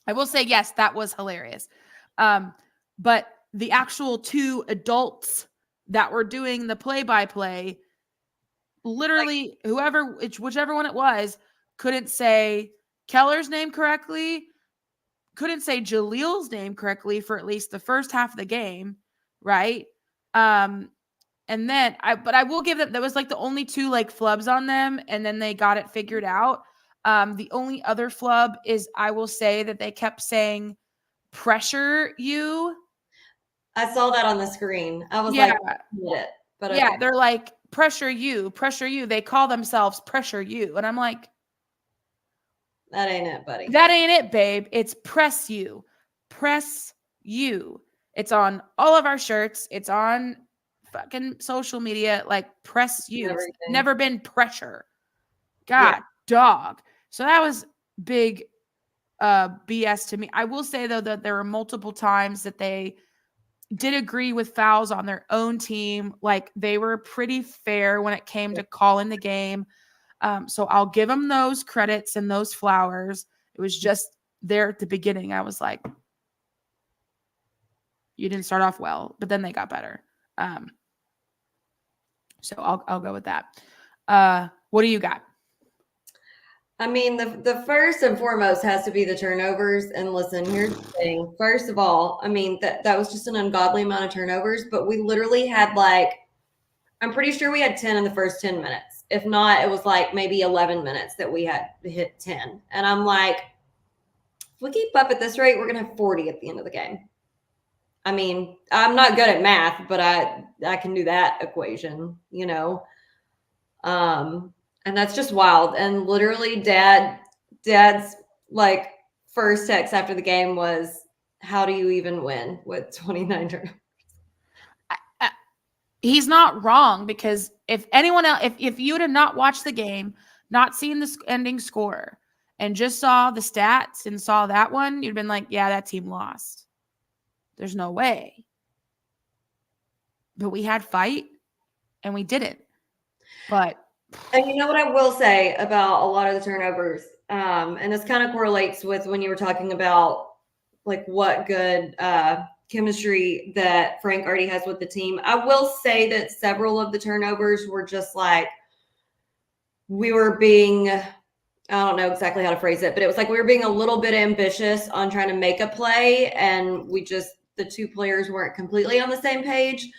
I will say, yes, that was hilarious. But the actual 2 adults that were doing the play-by-play, literally whichever one it was, couldn't say Keller's name correctly, couldn't say Jaleel's name correctly for at least the first half of the game, right? And then I will give them, that was like the only 2 like flubs on them, and then they got it figured out. The only other flub is, I will say, that they kept saying pressure you. I saw that on the screen. I was like, but yeah, they're like pressure you. They call themselves pressure you. And I'm like, that ain't it, buddy. That ain't it, babe. It's press you. Press you. It's on all of our shirts. It's on fucking social media. Like, press you. It's never been pressure. God, dog. So that was big BS to me. I will say though that there were multiple times that they did agree with fouls on their own team. Like they were pretty fair when it came to calling the game. So I'll give them those credits and those flowers. It was just there at the beginning. I was like, you didn't start off well, but then they got better. So I'll go with that. What do you got? I mean, the first and foremost has to be the turnovers. And listen, here's the thing. First of all, I mean, that was just an ungodly amount of turnovers, but we literally had like, I'm pretty sure we had 10 in the first 10 minutes. If not, it was like maybe 11 minutes that we had to hit 10. And I'm like, if we keep up at this rate, we're going to have 40 at the end of the game. I mean, I'm not good at math, but I can do that equation, you know? And that's just wild. And literally dad's like first text after the game was, how do you even win with 29 turnovers? He's not wrong, because if anyone else, if you would have not watched the game, not seen the ending score, and just saw the stats and saw that one, you'd been like, yeah, that team lost. There's no way. But we had fight and we didn't. But and you know what I will say about a lot of the turnovers, and this kind of correlates with when you were talking about like what good chemistry that Frank already has with the team. I will say that several of the turnovers were just like we were being, I don't know exactly how to phrase it, but it was like we were being a little bit ambitious on trying to make a play, and the two players weren't completely on the same page.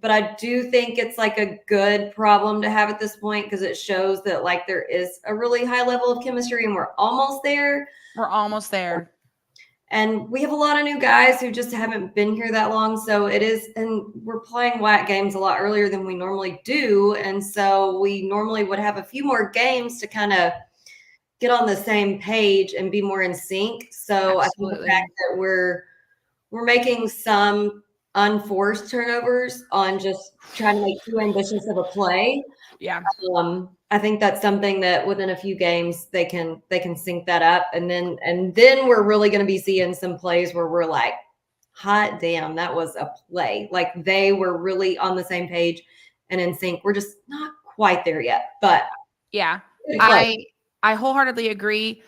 But I do think it's like a good problem to have at this point, because it shows that like there is a really high level of chemistry and we're almost there. We're almost there. And we have a lot of new guys who just haven't been here that long. So it is, and we're playing WAC games a lot earlier than we normally do. And so we normally would have a few more games to kind of get on the same page and be more in sync. So absolutely. I think the fact that we're making some unforced turnovers on just trying to make too ambitious of a play. Yeah. I think that's something that within a few games they can sync that up. And then we're really going to be seeing some plays where we're like, hot damn, that was a play. Like they were really on the same page and in sync. We're just not quite there yet, but yeah, I wholeheartedly agree.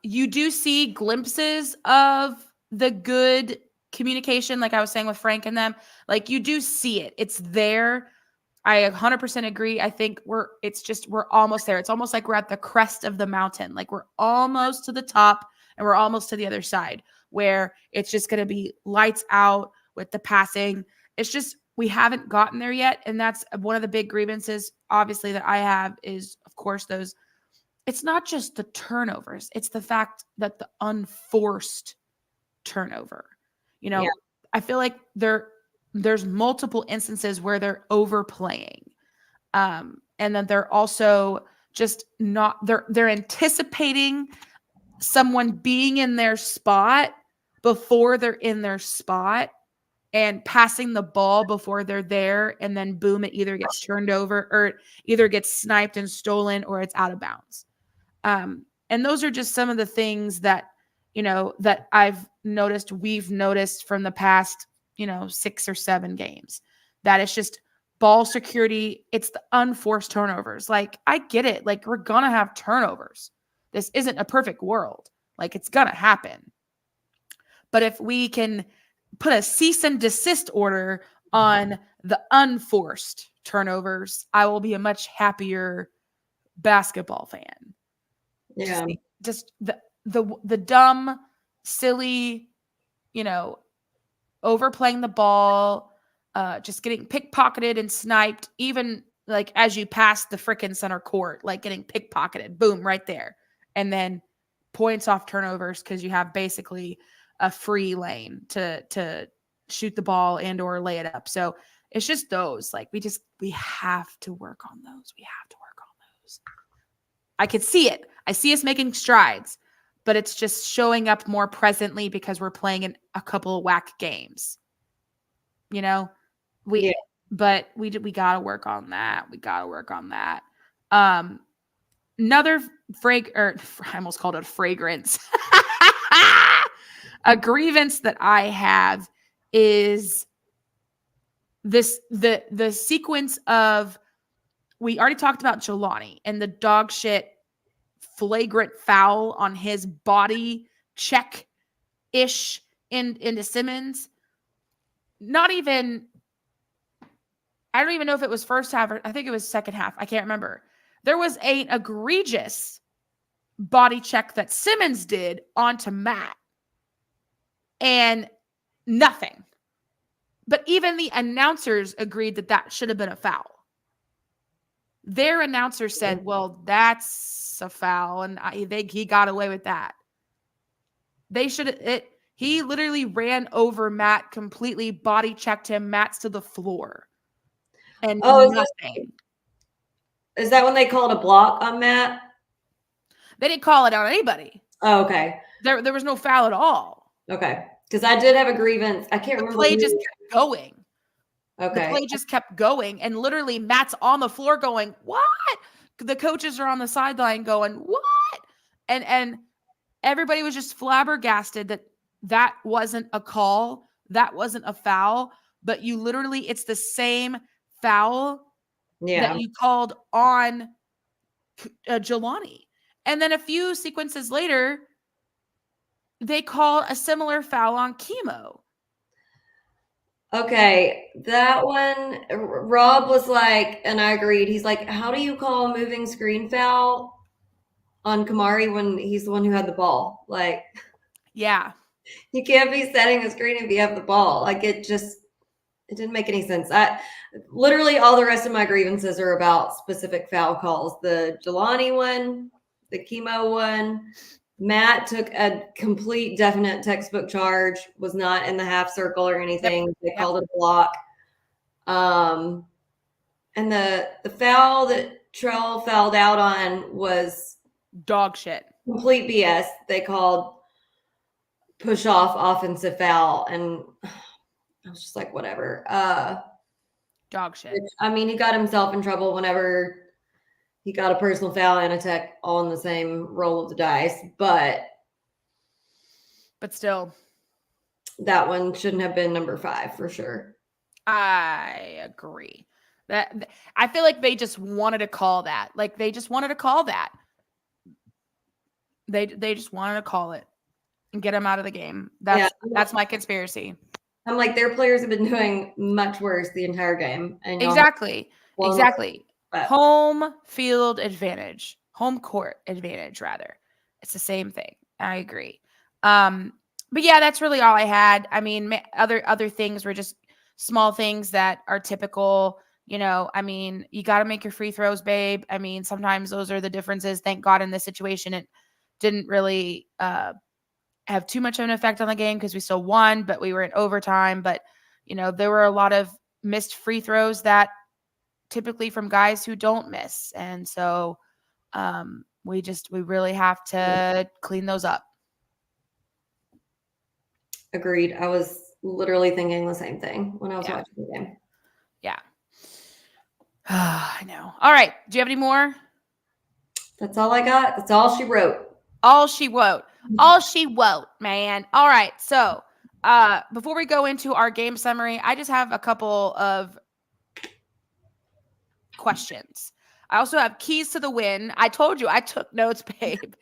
You do see glimpses of the good communication, like I was saying with Frank and them. Like you do see it. It's there. I 100% agree. I think we're almost there. It's almost like we're at the crest of the mountain. Like we're almost to the top and we're almost to the other side, where it's just going to be lights out with the passing. It's just, we haven't gotten there yet. And that's one of the big grievances, obviously, that I have is, of course, those, it's not just the turnovers. It's the fact that the unforced turnover, you know, yeah. I feel like there's multiple instances where they're overplaying. And then they're also just not, they're anticipating someone being in their spot before they're in their spot and passing the ball before they're there. And then boom, it either gets turned over or it either gets sniped and stolen or it's out of bounds. And those are just some of the things that, you know, that we've noticed from the past, 6 or 7 games, that it's just ball security. It's the unforced turnovers. Like, I get it. Like, we're going to have turnovers. This isn't a perfect world. Like, it's going to happen. But if we can put a cease and desist order on the unforced turnovers, I will be a much happier basketball fan. Yeah. Just the dumb, silly, overplaying the ball, just getting pickpocketed and sniped, even like as you pass the frickin' center court, like getting pickpocketed, boom, right there. And then points off turnovers because you have basically a free lane to shoot the ball and or lay it up. So it's just those, like, we have to work on those. We have to work on those. I could see it. I see us making strides, but it's just showing up more presently because we're playing in a couple of whack games. But we got to work on that. We got to work on that. Another I almost called it fragrance. A grievance that I have is the sequence of, we already talked about Jelani and the dog shit flagrant foul on his body check-ish into Simmons. Not even, I don't even know if it was first half or I think it was second half. I can't remember. There was an egregious body check that Simmons did onto Matt and nothing. But even the announcers agreed that that should have been a foul. Their announcer said, well, that's a foul, and he got away with that. They should he literally ran over Matt completely, body checked him. Matt's to the floor. And nothing. Is that when they called a block on Matt? They didn't call it on anybody. Oh, okay. There was no foul at all. Okay. Because I did have a grievance. I can't remember. The play just kept going. Okay. The play just kept going. And literally Matt's on the floor going, what? The coaches are on the sideline going, what? And everybody was just flabbergasted that that wasn't a call. That wasn't a foul. But you literally, it's the same foul that you called on Jelani. And then a few sequences later, they call a similar foul on Chemo. Okay, that one, Rob was like, and I agreed, he's like, how do you call a moving screen foul on Kamari when he's the one who had the ball? Like, yeah. You can't be setting a screen if you have the ball. Like, it didn't make any sense. Literally all the rest of my grievances are about specific foul calls. The Jelani one, the Chemo one. Matt took a complete definite textbook charge, was not in the half circle or anything. Yep. They called it a block. And the foul that Trell fouled out on was dog shit. Complete BS. They called push off offensive foul, and I was just like, whatever. Dog shit. I mean, he got himself in trouble whenever he got a personal foul and a tech all in the same roll of the dice, but still, that one shouldn't have been number 5 for sure. I agree. That I feel like they just wanted to call that. Like they just wanted to call that. They just wanted to call it and get him out of the game. That's my conspiracy. I'm like, their players have been doing much worse the entire game. And exactly. Home field advantage, home court advantage, rather. It's the same thing. I agree. But yeah, that's really all I had. I mean, other things were just small things that are typical. You know, I mean, you got to make your free throws, babe. I mean, sometimes those are the differences. Thank God in this situation, it didn't really have too much of an effect on the game because we still won, but we were in overtime. But, you know, there were a lot of missed free throws that typically from guys who don't miss. And so we really have to clean those up. Agreed. I was literally thinking the same thing when I was watching the game. Yeah. I know. All right. Do you have any more? That's all I got. That's all she wrote. All she wrote. All she wrote, man. All right. So before we go into our game summary, I just have a couple of questions. I also have keys to the win. I told you I took notes, babe.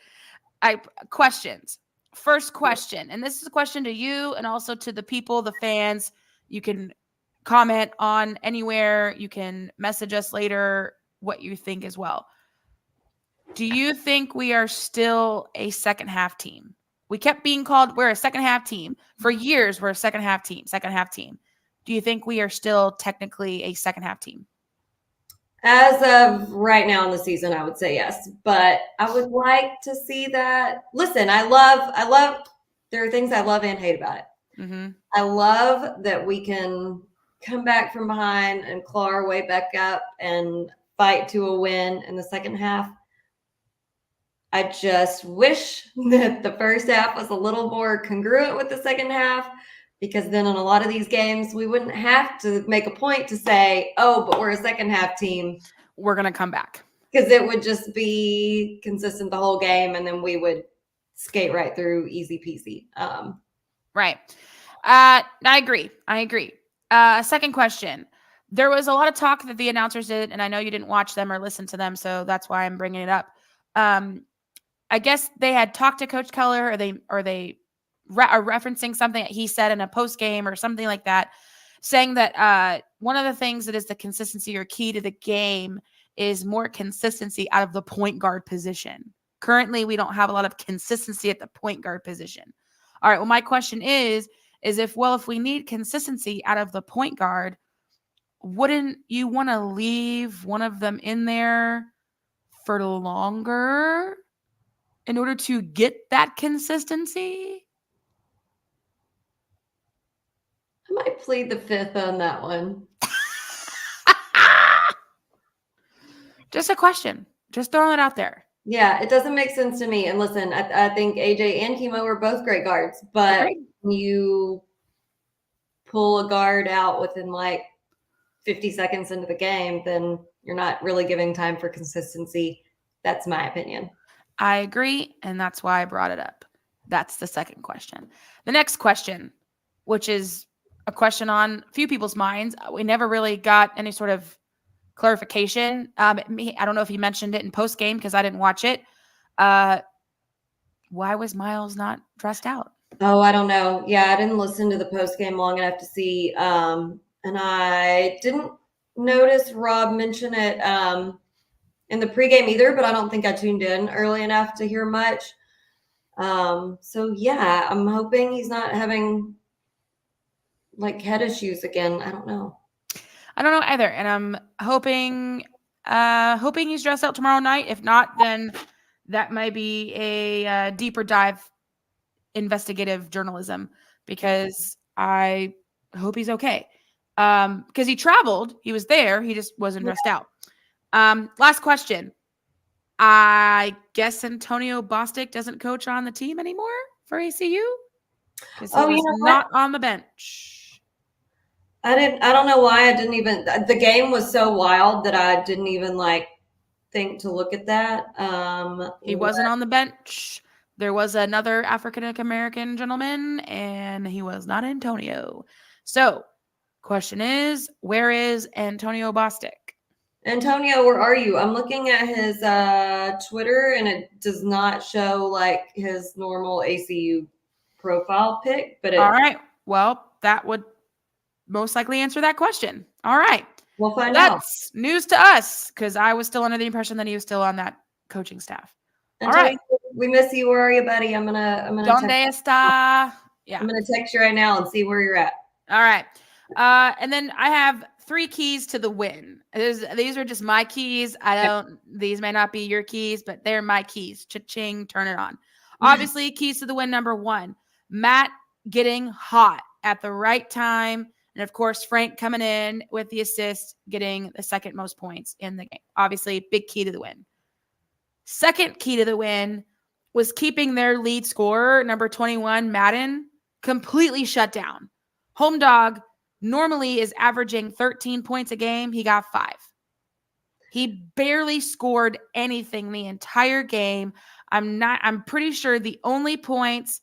Questions. First question, and this is a question to you and also to the people, the fans. You can comment on anywhere. You can message us later what you think as well. Do you think we are still a second half team? We kept being called, we're a second half team. For years, we're a second half team. Do you think we are still technically a second half team? As of right now in the season, I would say yes, but I would like to see that. Listen, I love, there are things I love and hate about it. Mm-hmm. I love that we can come back from behind and claw our way back up and fight to a win in the second half. I just wish that the first half was a little more congruent with the second half, because then in a lot of these games, we wouldn't have to make a point to say, oh, but we're a second half team. We're going to come back. Because it would just be consistent the whole game, and then we would skate right through easy peasy. Right. I agree. Second question. There was a lot of talk that the announcers did, and I know you didn't watch them or listen to them, so that's why I'm bringing it up. I guess they had talked to Coach Keller, or they are referencing something that he said in a post game or something like that, saying that one of the things that is the consistency or key to the game is more consistency out of the point guard position. Currently, we don't have a lot of consistency at the point guard position. All right. Well, my question is if we need consistency out of the point guard, wouldn't you want to leave one of them in there for longer in order to get that consistency? I might plead the fifth on that one. Just a question. Just throwing it out there. Yeah, it doesn't make sense to me. And listen, I think AJ and Kimo were both great guards, but when you pull a guard out within like 50 seconds into the game, then you're not really giving time for consistency. That's my opinion. I agree, and that's why I brought it up. That's the second question. The next question, which is a question on a few people's minds, we never really got any sort of clarification. I don't know if he mentioned it in post game because I didn't watch it. Why was Miles not dressed out? Oh, I don't know. Yeah, I didn't listen to the post game long enough to see. And I didn't notice Rob mention it in the pregame either, but I don't think I tuned in early enough to hear much. So yeah, I'm hoping he's not having like head issues again. I don't know. I don't know either, and I'm hoping he's dressed out tomorrow night. If not, then that might be a deeper dive investigative journalism, because I hope he's okay. Because he traveled, he was there, he just wasn't dressed out. Last question. I guess Antonio Bostic doesn't coach on the team anymore for ACU because he was not on the bench. I don't know why I didn't even, the game was so wild that I didn't even like think to look at that. He wasn't on the bench. There was another African-American gentleman, and he was not Antonio. So, question is, where is Antonio Bostic? Antonio, where are you? I'm looking at his Twitter, and it does not show like his normal ACU profile pic. But all right, well, that would most likely answer that question. All right, we'll find out. That's news to us because I was still under the impression that he was still on that coaching staff. Antonio, all right, we miss you. Where are you, buddy? I'm gonna. ¿Dónde está? Yeah, I'm gonna text you right now and see where you're at. All right, and then I have 3 keys to the win. These are just my keys. These may not be your keys, but they're my keys. Cha-ching, turn it on. Obviously, keys to the win. Number 1, Matt getting hot at the right time. And of course, Frank coming in with the assist, getting the second most points in the game. Obviously, big key to the win. Second key to the win was keeping their lead scorer, number 21, Madden, completely shut down. Home dog normally is averaging 13 points a game. He got 5. He barely scored anything the entire game. I'm pretty sure the only points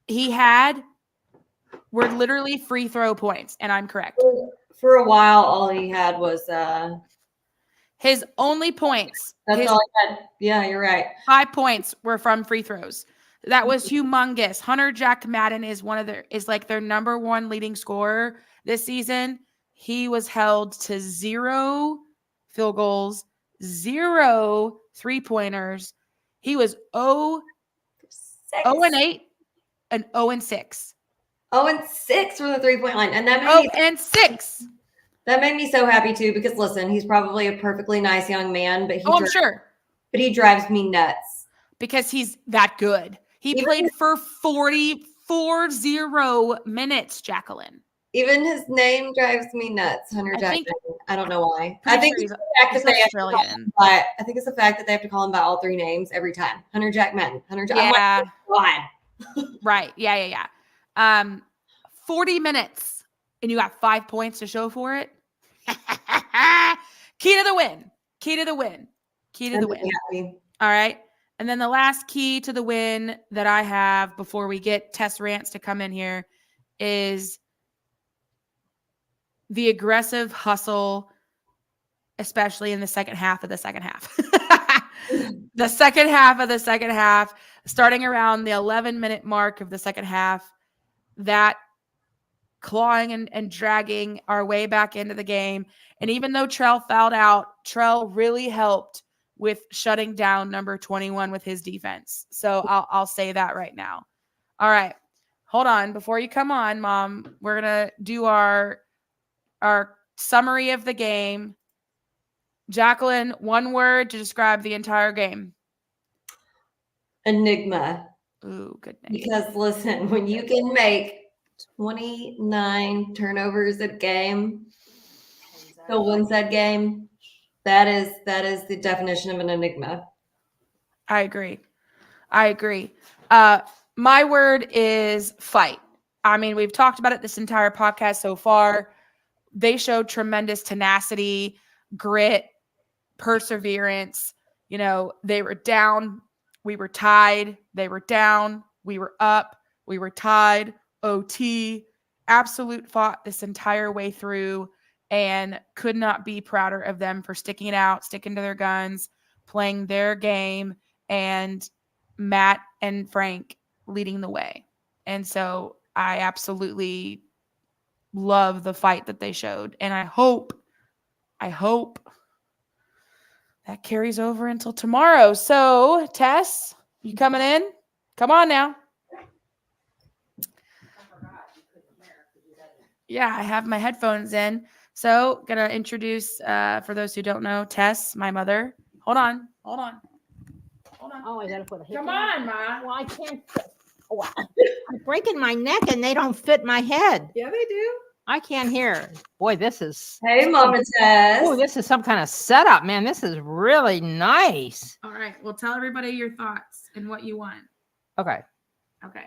he had were literally free throw points, and I'm correct. For a while, all he had was his only points. That's all he had. Yeah, you're right. 5 points were from free throws. That was humongous. Hunter Jack Madden is like their number 1 leading scorer this season. He was held to 0 field goals, 0 3-pointers. He was 0-8 and 0-6. 0-6 from the 3-point line, and that made me 6. That made me so happy too, because listen, he's probably a perfectly nice young man, but I'm sure. But he drives me nuts because he's that good. He played for 40 minutes, Jacqueline. Even his name drives me nuts, Hunter Jackman. I don't know why. I think sure it's the fact that I think it's the fact that they have to call him by all 3 names every time. Hunter Jackman. Hunter Jackman. Yeah. Oh my God. Right. Yeah. 40 minutes and you got 5 points to show for it. Key to the win. Key to the win. Key to the win. All right. And then the last key to the win that I have before we get Tess Rants to come in here is the aggressive hustle, especially in the second half of the second half. The second half of the second half, starting around the 11-minute mark of the second half, that clawing and dragging our way back into the game. And even though Trell fouled out, Trell really helped with shutting down number 21 with his defense. So I'll say that right now. All right. Hold on. Before you come on, Mom, we're going to do our summary of the game. Jacqueline, one word to describe the entire game. Enigma. Ooh, good name. Because listen, when you can make 29 turnovers a game, still wins that game, that is the definition of an enigma. I agree. My word is fight. I mean, we've talked about it this entire podcast so far. They showed tremendous tenacity, grit, perseverance. You know, they were down, we were tied. They were down, we were up, we were tied. OT, absolute fought this entire way through, and could not be prouder of them for sticking it out, sticking to their guns, playing their game, and Matt and Frank leading the way. And so I absolutely love the fight that they showed. And I hope that carries over until tomorrow. So, Tess, you coming in? Come on now. Yeah, I have my headphones in. So, gonna introduce, for those who don't know, Tess, my mother. Hold on. Oh, I gotta put a Come on, Ma. Well, I can't. Oh, I'm breaking my neck and they don't fit my head. Yeah, they do. I can't hear. Boy, this is. Hey, Mama Tess. Oh, this is some kind of setup, man. This is really nice. All right. Well, tell everybody your thoughts and what you want. Okay. Okay.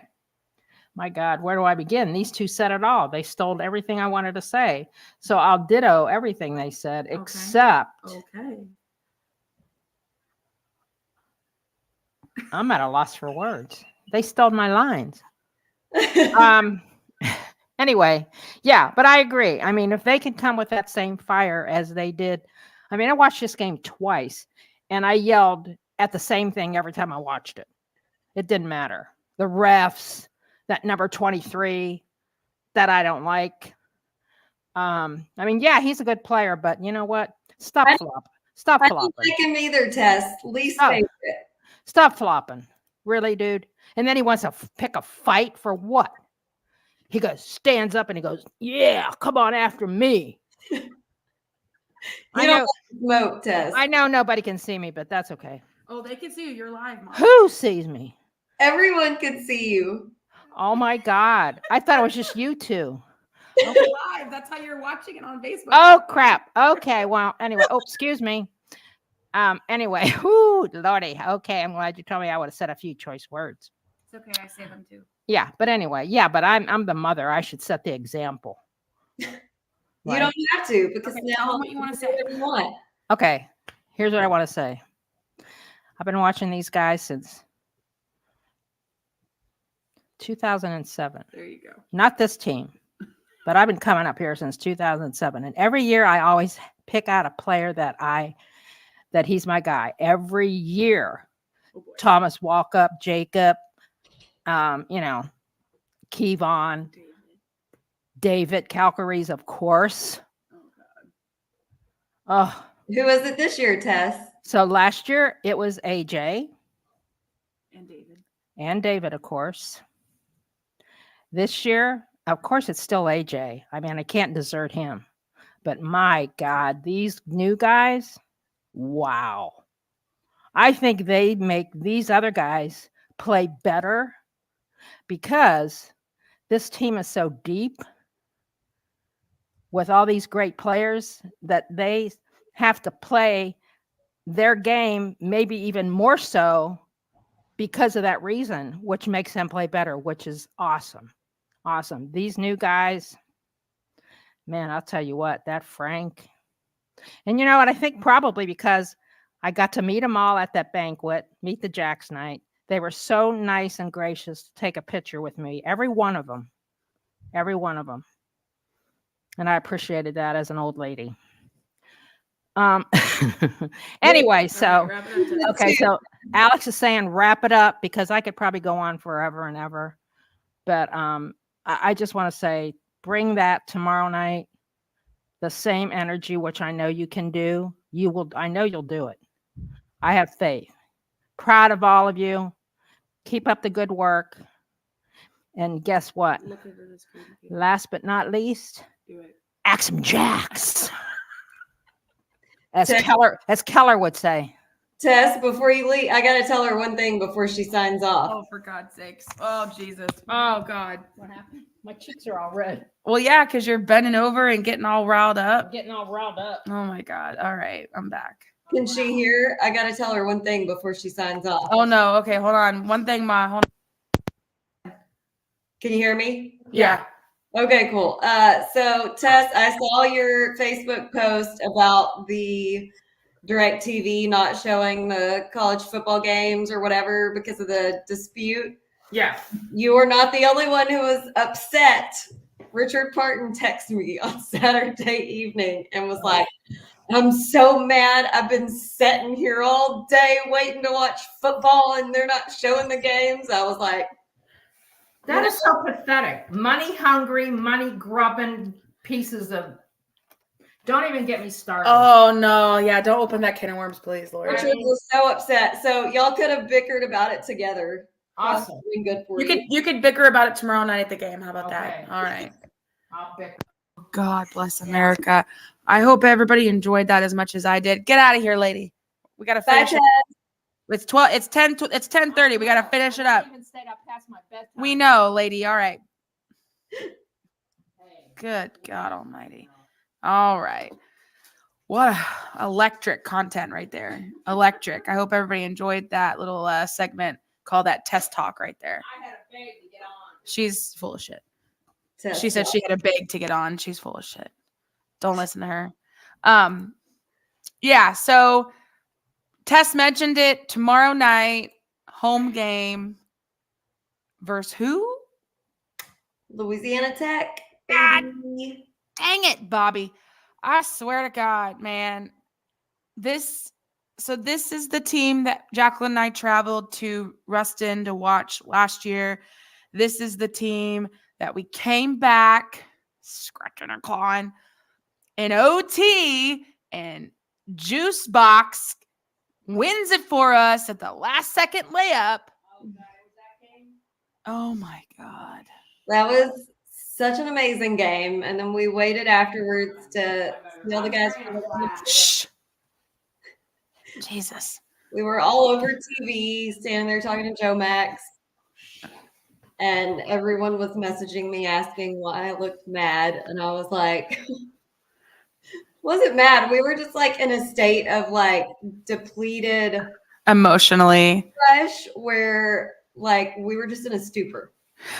My God, where do I begin? These two said it all. They stole everything I wanted to say. So I'll ditto everything they said, except Okay. I'm at a loss for words. They stole my lines. Anyway, yeah, but I agree. I mean, if they can come with that same fire as they did. I mean, I watched this game twice and I yelled at the same thing every time I watched it. It didn't matter. The refs, that number 23 that I don't like. I mean, yeah, he's a good player, but you know what? Stop flopping. Stop I flopping. don't like him either, Tess. Least favorite. Stop flopping. Really, dude? And then he wants to pick a fight for what? He stands up and he goes, yeah, come on after me. You don't smoke, Tess. I know nobody can see me, but that's okay. Oh, they can see you. You're live, Mom. Who sees me? Everyone can see you. Oh my God. I thought it was just you two. Oh, live. That's how you're watching it on Facebook. Oh crap. Okay. Well, anyway. Oh, excuse me. Anyway, whoo, Lordy. Okay, I'm glad you told me. I would have said a few choice words. It's okay. I say them too. Yeah, but anyway, yeah, but I'm the mother. I should set the example. You don't have to, because Okay, now tell them what you want to say. whatever you want. Okay, here's what I want to say. I've been watching these guys since 2007. There you go. Not this team, but I've been coming up here since 2007. And every year I always pick out a player that he's my guy. Every year. Oh boy. Thomas Walkup, Jacob, Kevon, David Calcarees, of course. Oh God. Oh, Who was it this year, Tess? so last year it was AJ And David, of course. This year, of course, it's still AJ. I mean, I can't desert him. But my God, these new guys, wow. I think they make these other guys play better because this team is so deep with all these great players that they have to play their game maybe even more so because of that reason, which makes them play better, which is awesome. Awesome. These new guys, man, I'll tell you what, that Frank. And you know what? I think probably because I got to meet them all at that banquet, meet the Jacks night. They were so nice and gracious to take a picture with me. Every one of them. Every one of them. And I appreciated that as an old lady. Anyway, so okay, so Alex is saying wrap it up because I could probably go on forever and ever. But I just want to say bring that tomorrow night. The same energy, which I know you can do. You will. I know you'll do it. I have faith. Proud of all of you. Keep up the good work. And guess what? Last but not least, act some jacks. As Keller would say. Tess, before you leave, I gotta tell her one thing before she signs off. Oh, for God's sakes. Oh, Jesus. Oh, God. What happened? My cheeks are all red. Well, yeah, because you're bending over and getting all riled up. Getting all riled up. Oh, my God. All right. I'm back. Can she hear? I gotta tell her one thing before she signs off. Oh, no. Okay, hold on. One thing, Ma. Hold on. Can you hear me? Yeah. Okay, cool. So Tess, I saw your Facebook post about the DirecTV not showing the college football games or whatever because of the dispute. Yeah. You are not the only one who was upset. Richard Parton texted me on Saturday evening and was like, I'm so mad. I've been sitting here all day waiting to watch football and they're not showing the games. I was like, that is so pathetic. Money hungry, money grubbing pieces of. Don't even get me started. Oh, no. Yeah, don't open that can of worms, please, Lord. Richard was so upset. So y'all could have bickered about it together. Awesome. Been good for you. You could bicker about it tomorrow night at the game. How about that? All right. I'll bicker. God bless America. I hope everybody enjoyed that as much as I did. Get out of here, lady. We got to finish it. It's 12. It's 10. It's 10:30. We got to finish it up. I even stayed up past my bedtime. We know, lady. All right. Good God Almighty. All right. What electric content right there. Electric. I hope everybody enjoyed that little segment. Call that test talk right there. I had a beg to get on. She's full of shit. Tess, She said she had a beg to get on. She's full of shit. Don't listen to her. Yeah, so Tess mentioned it tomorrow night, home game versus who? Louisiana Tech. God. Baby. Dang it, Bobby. I swear to God, man. This is the team that Jacqueline and I traveled to Ruston to watch last year. This is the team that we came back, scratching and clawing, in OT, and Juice Box wins it for us at the last second layup. Oh, my God. That was such an amazing game. And then we waited afterwards to see all the guys. Shh. Jesus. We were all over TV, standing there talking to Joe Max. And everyone was messaging me asking why I looked mad. And I was like, wasn't mad. We were just like in a state of like depleted Emotionally. rush where like we were just in a stupor.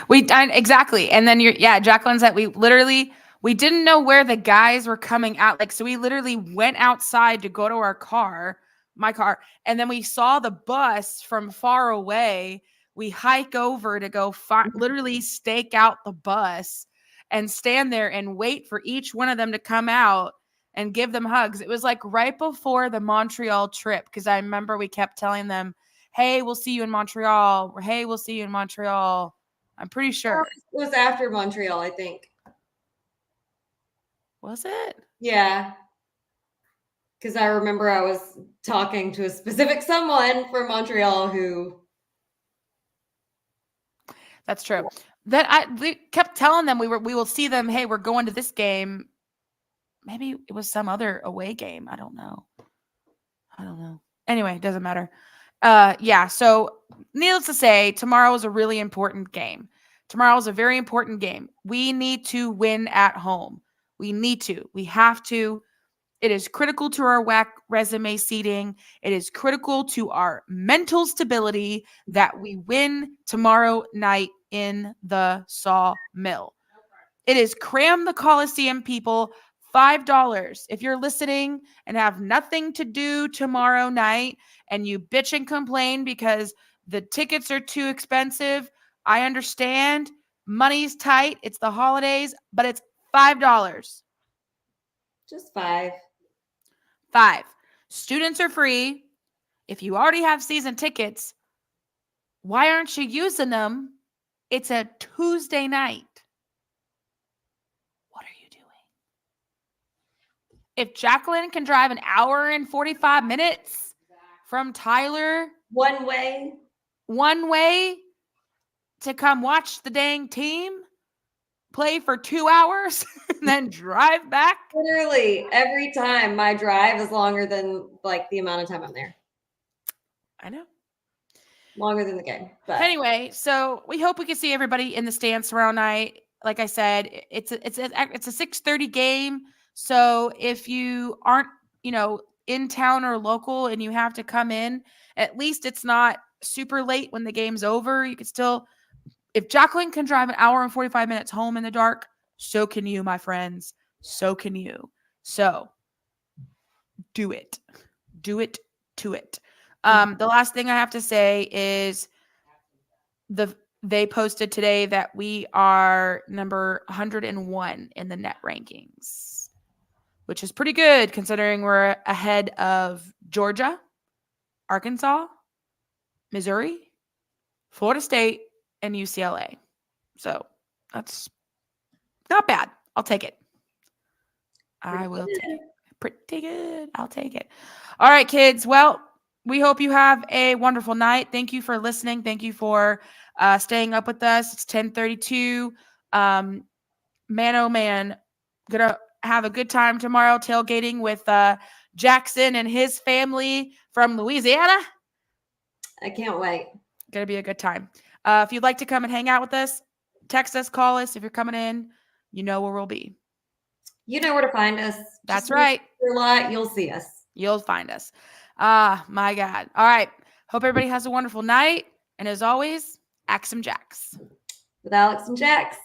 Exactly. And then Jacqueline said we didn't know where the guys were coming out. Like, so we literally went outside to go to my car. And then we saw the bus from far away. We hike over to go literally stake out the bus and stand there and wait for each one of them to come out and give them hugs. It was like right before the Montreal trip. Cause I remember we kept telling them, hey, we'll see you in Montreal. Or, hey, we'll see you in Montreal. I'm pretty sure. It was after Montreal, I think. Was it? Yeah. Because I remember I was talking to a specific someone from Montreal who. That's true. We kept telling them we will see them. Hey, we're going to this game. Maybe it was some other away game. I don't know. Anyway, it doesn't matter. Yeah. So needless to say, tomorrow is a really important game. Tomorrow is a very important game. We need to win at home. We have to. It is critical to our WAC resume seating. It is critical to our mental stability that we win tomorrow night in the Sawmill. It is cram the Coliseum, people. $5. If you're listening and have nothing to do tomorrow night and you bitch and complain because the tickets are too expensive, I understand. Money's tight. It's the holidays, but it's $5. Just 5. 5. Students are free. If you already have season tickets, why aren't you using them? It's a Tuesday night. What are you doing? If Jacqueline can drive an hour and 45 minutes from Tyler One way. to come watch the dang team play for 2 hours and then drive back. Literally every time my drive is longer than like the amount of time I'm there. I know. Longer than the game. But Anyway, so we hope we can see everybody in the stands tomorrow night. Like I said, it's a 6:30 game. So if you aren't, in town or local and you have to come in, at least it's not super late when the game's over. You could still, if Jacqueline can drive an hour and 45 minutes home in the dark, so can you, my friends. So can you. So do it. Do it to it. The last thing I have to say is they posted today that we are number 101 in the net rankings, which is pretty good considering we're ahead of Georgia, Arkansas, Missouri, Florida State, and UCLA. So that's not bad. I'll take it. I will take it. Pretty good. I'll take it. All right, kids. Well, we hope you have a wonderful night. Thank you for listening. Thank you for staying up with us. It's 10:32. Man, oh man, gonna have a good time tomorrow tailgating with Jackson and his family from Louisiana. I can't wait. Gonna be a good time. If you'd like to come and hang out with us, text us, call us. If you're coming in, you know where we'll be. You know where to find us. That's Just right. a lot, you'll see us. You'll find us. My God. All right. Hope everybody has a wonderful night. And as always, axe 'em jacks. With Alex and Jax.